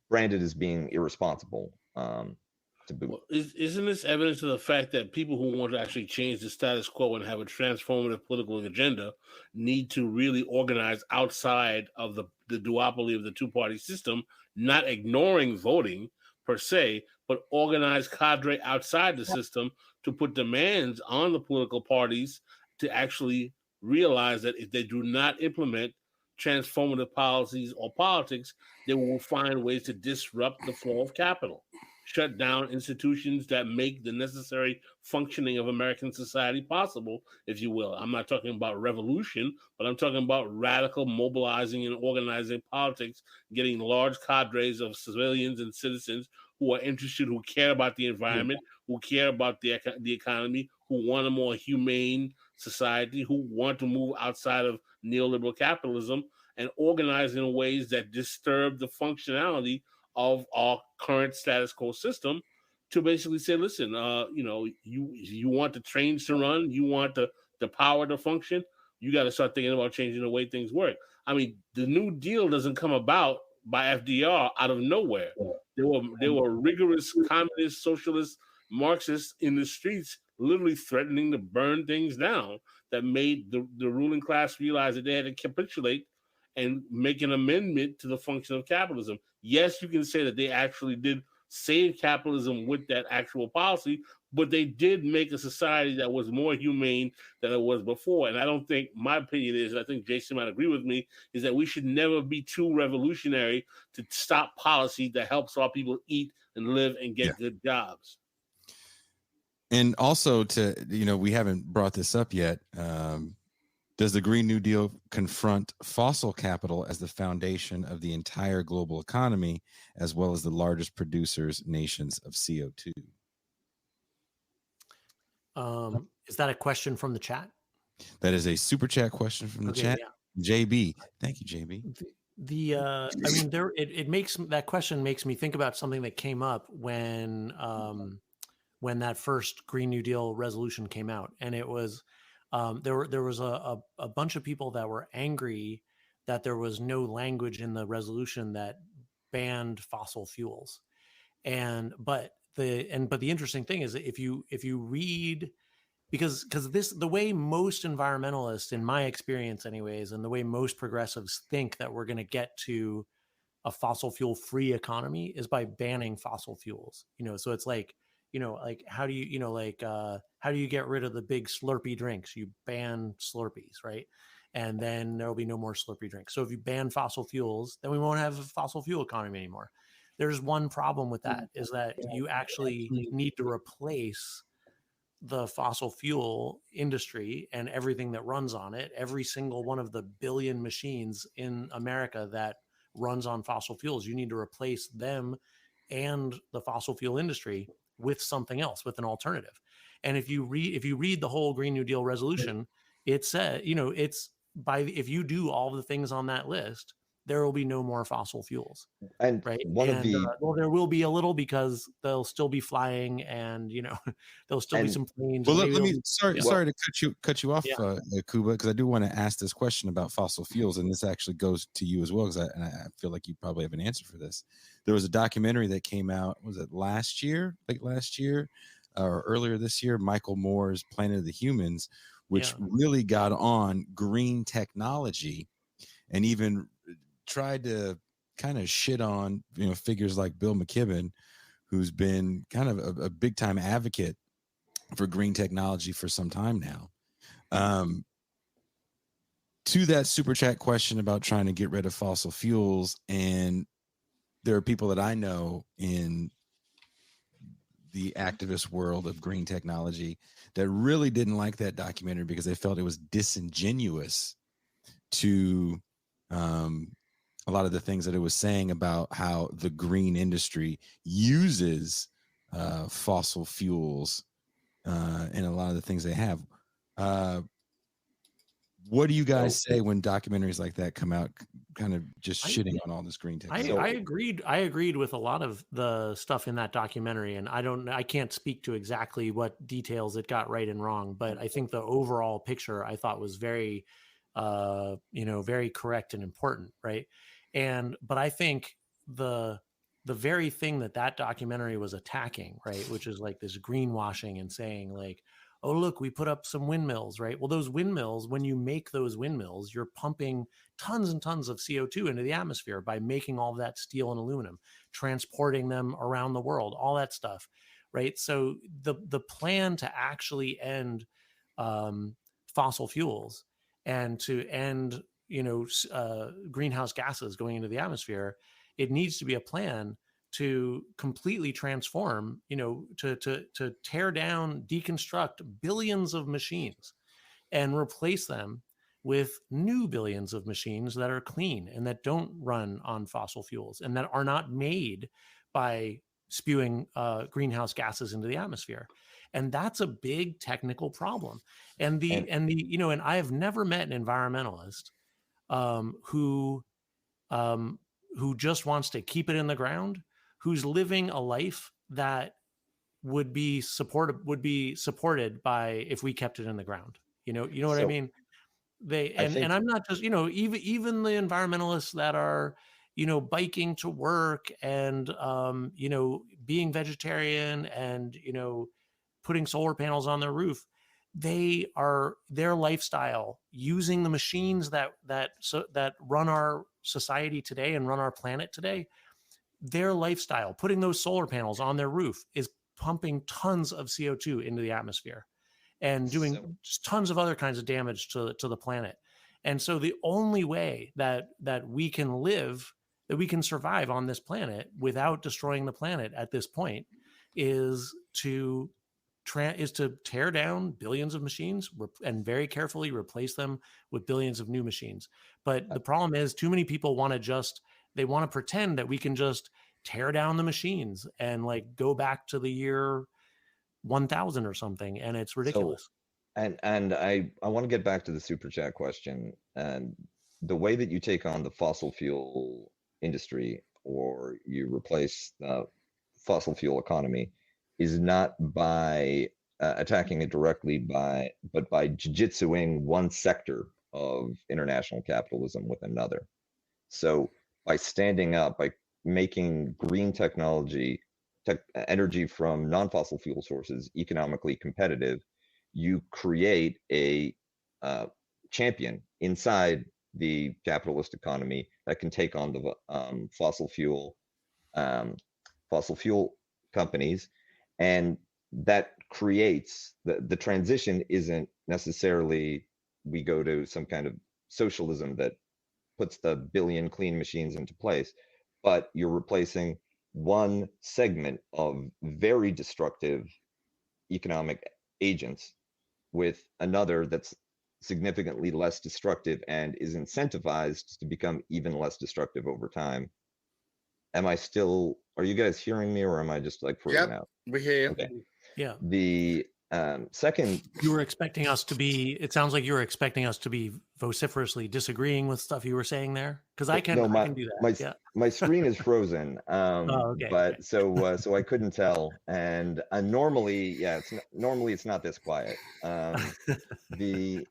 branded as being irresponsible. To boot. Well, isn't this evidence of the fact that people who want to actually change the status quo and have a transformative political agenda need to really organize outside of the duopoly of the two-party system, not ignoring voting per se, but organize cadre outside the system to put demands on the political parties to actually realize that if they do not implement transformative policies or politics, they will find ways to disrupt the flow of capital, shut down institutions that make the necessary functioning of American society possible, if you will. I'm not talking about revolution, but I'm talking about radical mobilizing and organizing politics, getting large cadres of civilians and citizens who are interested, who care about the environment, who care about the economy, who want a more humane society, who want to move outside of neoliberal capitalism, and organize in ways that disturb the functionality of our current status quo system, to basically say, listen, you want the trains to run, you want the power to function, you got to start thinking about changing the way things work. I mean, the New Deal doesn't come about by FDR out of nowhere. There were rigorous communist, socialist, Marxists in the streets literally threatening to burn things down that made the ruling class realize that they had to capitulate and make an amendment to the function of capitalism. Yes, you can say that they actually did save capitalism with that actual policy, but they did make a society that was more humane than it was before. And I don't think, my opinion is, and I think Jason might agree with me, is that we should never be too revolutionary to stop policy that helps our people eat and live and get good jobs. And also we haven't brought this up yet. Does the Green New Deal confront fossil capital as the foundation of the entire global economy, as well as the largest nations of CO2? Is that a question from the chat? That is a super chat question from the chat. Yeah. JB. Thank you, JB. That question makes me think about something that came up when that first Green New Deal resolution came out. And it was, there was a bunch of people that were angry that there was no language in the resolution that banned fossil fuels. But the interesting thing is that if you read, because the way most environmentalists, in my experience anyways, and the way most progressives think that we're going to get to a fossil fuel free economy is by banning fossil fuels. So it's like, how do you get rid of the big Slurpee drinks? You ban Slurpees, right? And then there'll be no more Slurpee drinks. So if you ban fossil fuels, then we won't have a fossil fuel economy anymore. There's one problem with that, is that you actually need to replace the fossil fuel industry and everything that runs on it, every single one of the billion machines in America that runs on fossil fuels, you need to replace them and the fossil fuel industry with something else, with an alternative. And if you read the whole Green New Deal resolution, it said, it's if you do all the things on that list, there will be no more fossil fuels. And right. one of the Well, there will be a little, because they'll still be flying, and there'll still be some planes. Well, and let me maybe sorry to cut you off, Yeah. Kuba, because I do want to ask this question about fossil fuels, and this actually goes to you as well, because I feel like you probably have an answer for this. There was a documentary that came out, was it late last year, or earlier this year, Michael Moore's Planet of the Humans, which really got on green technology and even tried to kind of shit on figures like Bill McKibben, who's been kind of a big time advocate for green technology for some time now. To that super chat question about trying to get rid of fossil fuels, and there are people that I know in the activist world of green technology that really didn't like that documentary because they felt it was disingenuous to a lot of the things that it was saying about how the green industry uses fossil fuels in a lot of the things they have. What do you guys say when documentaries like that come out, kind of just shitting on all this green technology? I agreed with a lot of the stuff in that documentary, and I can't speak to exactly what details it got right and wrong, but I think the overall picture I thought was very, very correct and important, right? But I think the very thing that documentary was attacking, right, which is like this greenwashing and saying like, oh, look, we put up some windmills, right? Well, those windmills, when you make those windmills, you're pumping tons and tons of CO2 into the atmosphere by making all of that steel and aluminum, transporting them around the world, all that stuff, right? So the plan to actually end fossil fuels and to end greenhouse gases going into the atmosphere, it needs to be a plan to completely transform, to tear down, deconstruct billions of machines and replace them with new billions of machines that are clean and that don't run on fossil fuels and that are not made by spewing greenhouse gases into the atmosphere. And that's a big technical problem. And I have never met an environmentalist who just wants to keep it in the ground, who's living a life that would be supported by if we kept it in the ground. You know what I mean? And I'm not just, even the environmentalists that are, biking to work and, being vegetarian and, putting solar panels on their roof, their lifestyle using the machines that run our society today and run our planet today, their lifestyle, putting those solar panels on their roof is pumping tons of CO2 into the atmosphere and doing tons of other kinds of damage to the planet. And so the only way that we can live, that we can survive on this planet without destroying the planet at this point is to tear down billions of machines and very carefully replace them with billions of new machines. But the problem is too many people want to pretend that we can just tear down the machines and like go back to the year 1000 or something. And it's ridiculous. And I want to get back to the super chat question. And the way that you take on the fossil fuel industry or you replace the fossil fuel economy is not by attacking it directly but by jiu-jitsuing one sector of international capitalism with another. So by standing up, by making green energy from non-fossil fuel sources economically competitive, you create a champion inside the capitalist economy that can take on the fossil fuel companies, and that creates the transition. Isn't necessarily we go to some kind of socialism that puts the billion clean machines into place, but you're replacing one segment of very destructive economic agents with another that's significantly less destructive and is incentivized to become even less destructive over time. Are you guys hearing me, or am I just like frozen out? We hear you. Okay. Yeah. The second, You were expecting us to be, it sounds like you were expecting us to be vociferously disagreeing with stuff you were saying there. Because I can do that. my screen is frozen. Okay. But so I couldn't tell. And normally, normally it's not this quiet. The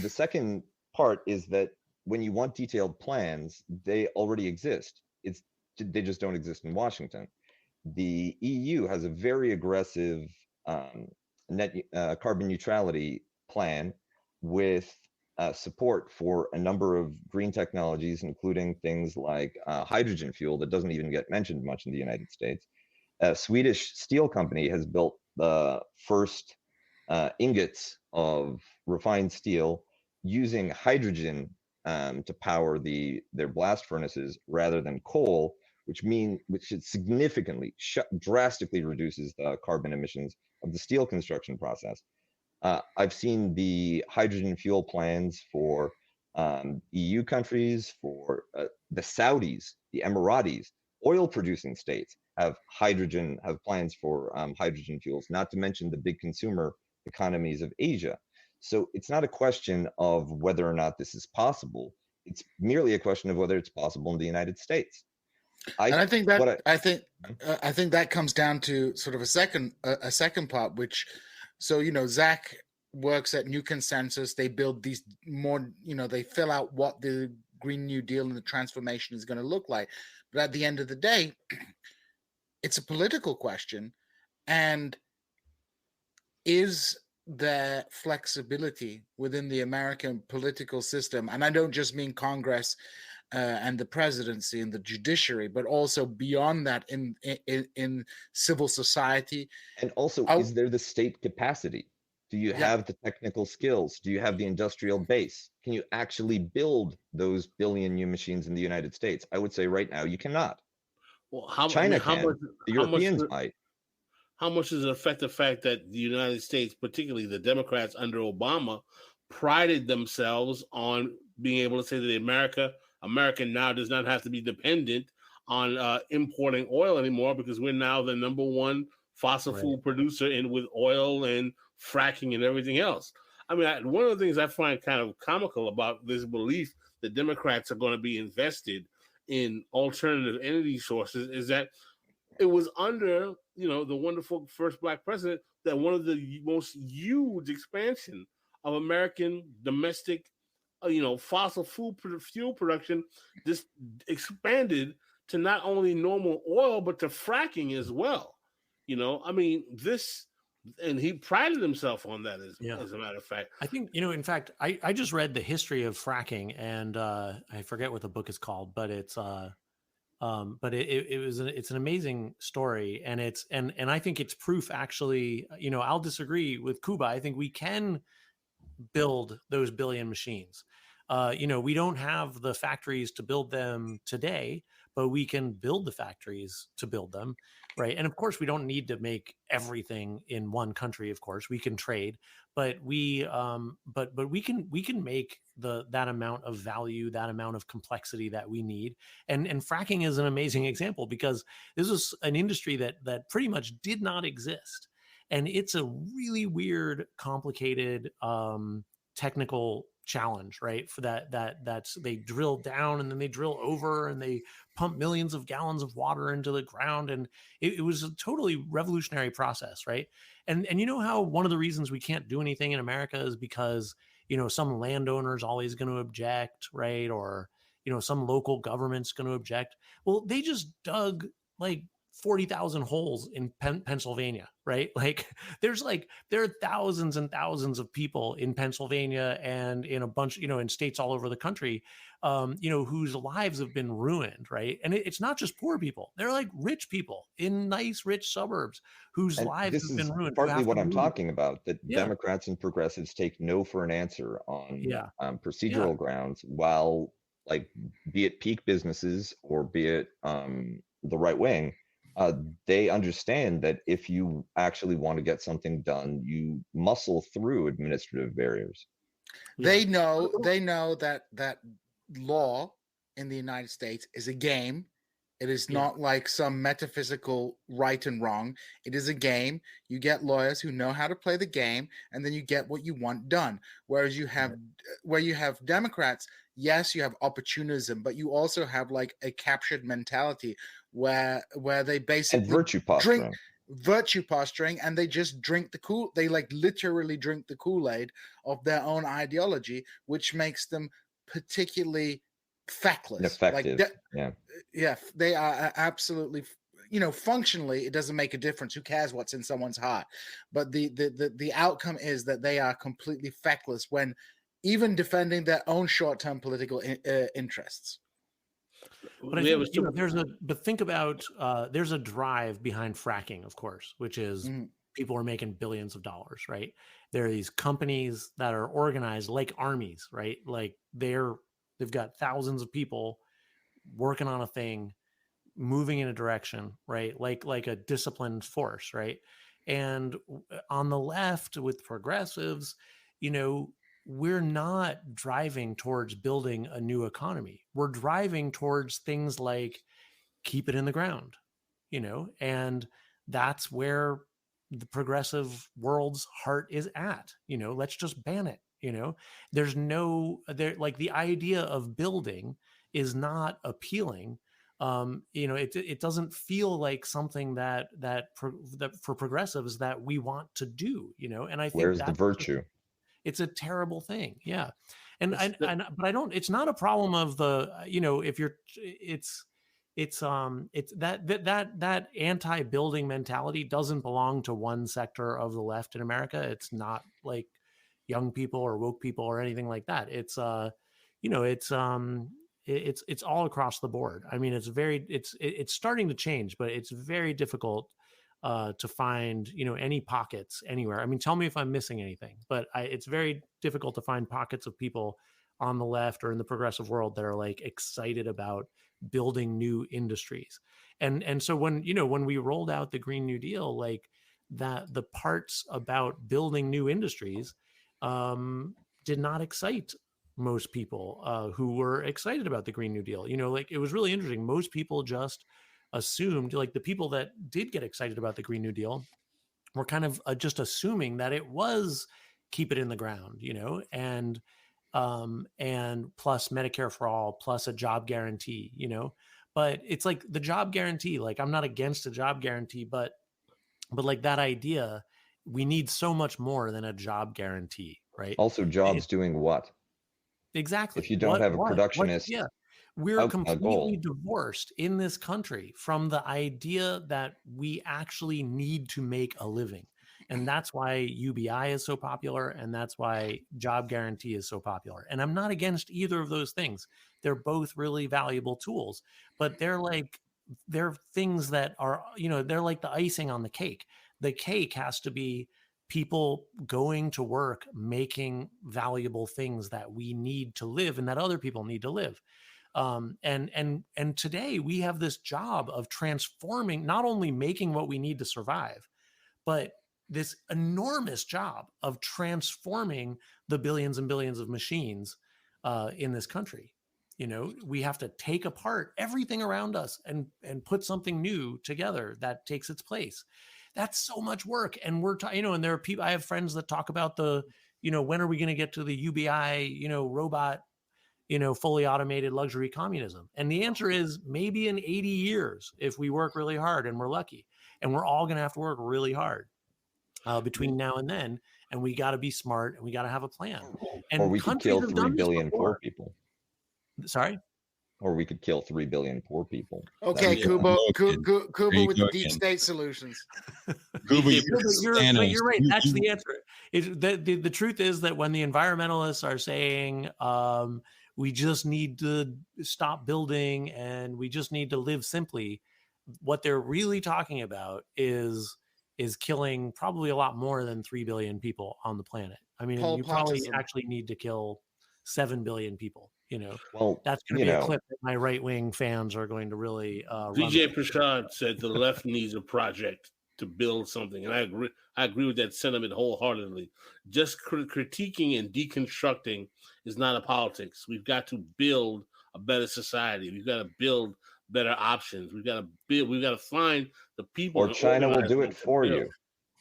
second part is that when you want detailed plans, they already exist. They just don't exist in Washington. The EU has a very aggressive net carbon neutrality plan with support for a number of green technologies, including things like hydrogen fuel that doesn't even get mentioned much in the United States. A Swedish steel company has built the first ingots of refined steel using hydrogen to power their blast furnaces rather than coal, which significantly, drastically reduces the carbon emissions of the steel construction process. I've seen the hydrogen fuel plans for EU countries, for the Saudis, the Emiratis, oil-producing states have plans for hydrogen fuels, not to mention the big consumer economies of Asia. So it's not a question of whether or not this is possible. It's merely a question of whether it's possible in the United States. I think that comes down to sort of a second part, which, so, Zack works at New Consensus. They build these more, they fill out what the Green New Deal and the transformation is going to look like. But at the end of the day, it's a political question. And is there flexibility within the American political system? And I don't just mean Congress and the presidency and the judiciary, but also beyond that in civil society. And also, is there the state capacity? Do you have the technical skills? Do you have the industrial base? Can you actually build those billion new machines in the United States? I would say right now you cannot. Well, China can. The Europeans might. How much does it affect the fact that the United States, particularly the Democrats under Obama, prided themselves on being able to say that America now does not have to be dependent on importing oil anymore, because we're now the number one fossil fuel producer with oil and fracking and everything else. I mean, one of the things I find kind of comical about this belief that Democrats are going to be invested in alternative energy sources is that it was under, the wonderful first Black president that one of the most huge expansion of American domestic fossil fuel production just expanded to not only normal oil, but to fracking as well. I mean, and he prided himself on that as a matter of fact. I think, in fact, I just read the history of fracking, and I forget what the book is called, but it's it's an amazing story, and I think it's proof, actually. I'll disagree with Kuba. I think we can build those billion machines. We don't have the factories to build them today, but we can build the factories to build them, right? And of course, we don't need to make everything in one country. Of course, we can trade, but we can make that amount of value, that amount of complexity that we need. And fracking is an amazing example, because this is an industry that pretty much did not exist. And it's a really weird, complicated technical challenge, right? For that's they drill down and then they drill over and they pump millions of gallons of water into the ground, and it was a totally revolutionary process, right? And how one of the reasons we can't do anything in America is because some landowner's always going to object, right? Or some local government's going to object. Well, they just dug like 40,000 holes in Pennsylvania, right? Like there are thousands and thousands of people in Pennsylvania and in a bunch, in states all over the country, whose lives have been ruined, right? And it's not just poor people. They're like rich people in nice, rich suburbs whose lives have been ruined. Partly what I'm talking about, that Democrats and progressives take no for an answer on procedural grounds, while, like, be it peak businesses or be it the right wing, They understand that if you actually want to get something done, you muscle through administrative barriers. They know that law in the United States is a game. It is not like some metaphysical right and wrong. It is a game. You get lawyers who know how to play the game, and then you get what you want done. Whereas you have where you have Democrats, yes, you have opportunism, but you also have like a captured mentality where they And basically virtue drink posturing. virtue posturing, and they just drink they like literally drink the Kool-Aid of their own ideology, which makes them particularly feckless. Like Ineffective. Yeah. yeah, they are absolutely, functionally it doesn't make a difference. Who cares what's in someone's heart? But the outcome is that they are completely feckless when even defending their own short-term political interests. But I think but think about there's a drive behind fracking, of course, which is people are making billions of dollars, right? There are these companies that are organized like armies, right? Like they've got thousands of people working on a thing, moving in a direction, right? Like a disciplined force, right? And on the left with progressives, we're not driving towards building a new economy. We're driving towards things like keep it in the ground, and that's where the progressive world's heart is at. Let's just ban it. There's like the idea of building is not appealing. It doesn't feel like something that for progressives that we want to do, and I think Where's the virtue? It's a terrible thing. Yeah. But I don't, it's not a problem of the, if you're, it's that anti-building mentality doesn't belong to one sector of the left in America. It's not like young people or woke people or anything like that. It's it's all across the board. I mean, it's starting to change, but it's very difficult to find, any pockets anywhere. I mean, tell me if I'm missing anything, but it's very difficult to find pockets of people on the left or in the progressive world that are like excited about building new industries. And so when we rolled out the Green New Deal, like that, the parts about building new industries did not excite most people who were excited about the Green New Deal. Like it was really interesting. Most people just assumed, like the people that did get excited about the Green New Deal were kind of just assuming that it was keep it in the ground, and plus Medicare for all, plus a job guarantee, but it's like the job guarantee, like I'm not against a job guarantee, but like that idea, we need so much more than a job guarantee, right? Also, jobs doing what? Exactly. If you don't have a productionist, yeah. We're completely divorced in this country from the idea that we actually need to make a living. And that's why UBI is so popular. And that's why job guarantee is so popular. And I'm not against either of those things. They're both really valuable tools, but they're things that are, they're like the icing on the cake. The cake has to be people going to work, making valuable things that we need to live and that other people need to live. And today we have this job of transforming, not only making what we need to survive, but this enormous job of transforming the billions and billions of machines in this country. We have to take apart everything around us and put something new together that takes its place. That's so much work. And and there are people, I have friends that talk about when are we going to get to the UBI, robot, fully automated luxury communism? And the answer is maybe in 80 years, if we work really hard and we're lucky, and we're all going to have to work really hard between now and then. And we got to be smart and we got to have a plan. And or we could kill 3 billion poor people. Sorry? Or we could kill 3 billion poor people. Okay, Kuba with the deep state solutions. Kuba, you're right. That's the answer. The truth is that when the environmentalists are saying we just need to stop building and we just need to live simply, what they're really talking about is killing probably a lot more than 3 billion people on the planet. I mean, you probably actually need to kill 7 billion people, Well, That's going to be a clip that my right-wing fans are going to really Vijay Prashad said the left needs a project to build something, and I agree with that sentiment wholeheartedly. Just critiquing and deconstructing is not a politics. We've got to build a better society. We've got to build better options. We've got to find the people, or China will do it for you.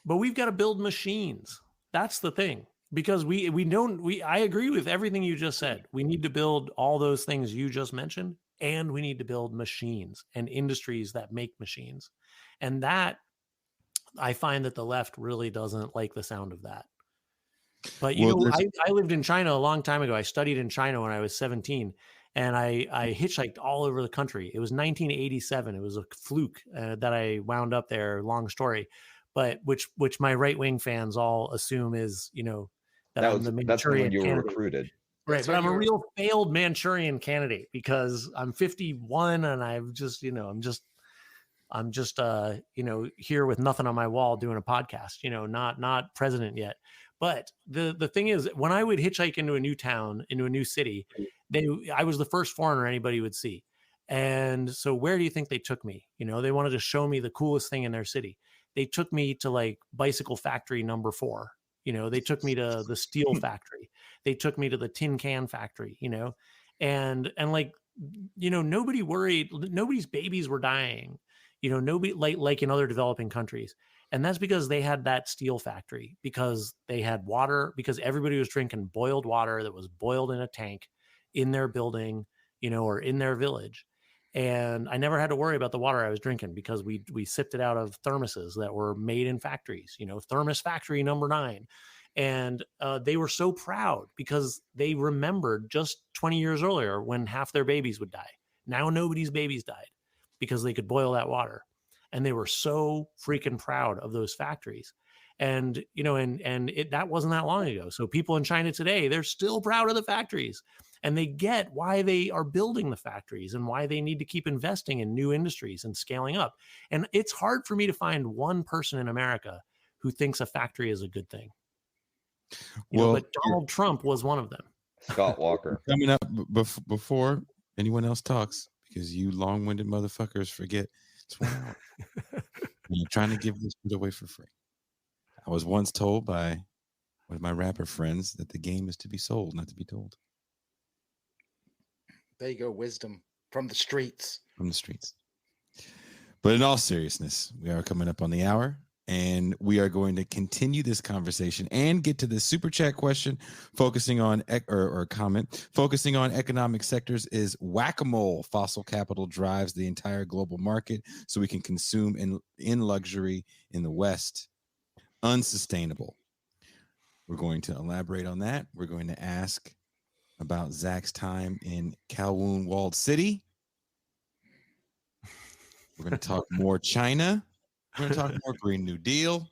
But we've got to build machines. That's the thing. Because I agree with everything you just said. We need to build all those things you just mentioned, and we need to build machines and industries that make machines. And that, I find that the left really doesn't like the sound of that. But I lived in China a long time ago. I studied in China when I was 17, and I hitchhiked all over the country. It was 1987. It was a fluke that I wound up there. Long story, but which my right wing fans all assume is I'm the Manchurian that's when you were candidate. Recruited. Right, but I'm a real failed Manchurian candidate because I'm 51 and I'm just here with nothing on my wall doing a podcast, not president yet. But the thing is, when I would hitchhike into a new town, into a new city, I was the first foreigner anybody would see. And so where do you think they took me? They wanted to show me the coolest thing in their city. They took me to like bicycle factory number 4. They took me to the steel factory. They took me to the tin can factory, and like, nobody worried. Nobody's babies were dying, nobody like in other developing countries. And that's because they had that steel factory, because they had water, because everybody was drinking boiled water that was boiled in a tank in their building, or in their village. And I never had to worry about the water I was drinking because we sipped it out of thermoses that were made in factories, thermos factory number 9. And they were so proud because they remembered just 20 years earlier when half their babies would die. Now nobody's babies died because they could boil that water. And they were so freaking proud of those factories. And, that wasn't that long ago. So people in China today, they're still proud of the factories. And they get why they are building the factories and why they need to keep investing in new industries and scaling up. And it's hard for me to find one person in America who thinks a factory is a good thing. But Donald Trump was one of them. Scott Walker. Coming up before anyone else talks, because you long-winded motherfuckers forget it's 1 hour. I'm trying to give this shit away for free. I was once told by one of my rapper friends that the game is to be sold, not to be told. There you go, wisdom from the streets. From the streets. But in all seriousness, we are coming up on the hour, and we are going to continue this conversation and get to the super chat question, focusing on or comment, focusing on economic sectors. Is whack-a-mole fossil capital drives the entire global market so we can consume in luxury in the West unsustainable? We're going to elaborate on that. We're going to ask about Zack's time in Kowloon walled city. We're going to talk more China. We're going to talk more Green New Deal.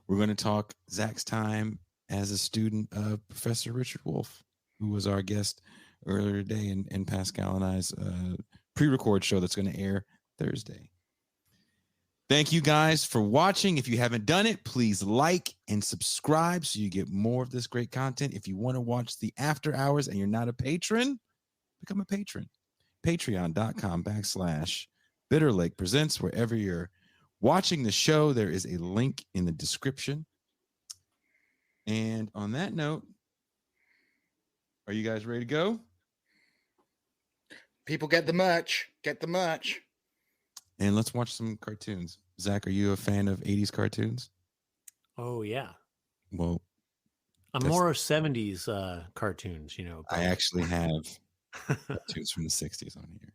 We're going to talk Zack's time as a student of Professor Richard Wolff, who was our guest earlier today in Pascal and I's pre-record show that's going to air Thursday. Thank you guys for watching. If you haven't done it, please like and subscribe so you get more of this great content. If you want to watch the after hours and you're not a patron, become a patron. Patreon.com/Bitter Lake Presents. Wherever you're watching the show, there is a link in the description. And on that note, are you guys ready to go? People get the merch. Get the merch. And let's watch some cartoons. Zack, are you a fan of 80s cartoons? Oh, yeah. Well, I'm more of 70s cartoons, I actually have cartoons from the 60s on here.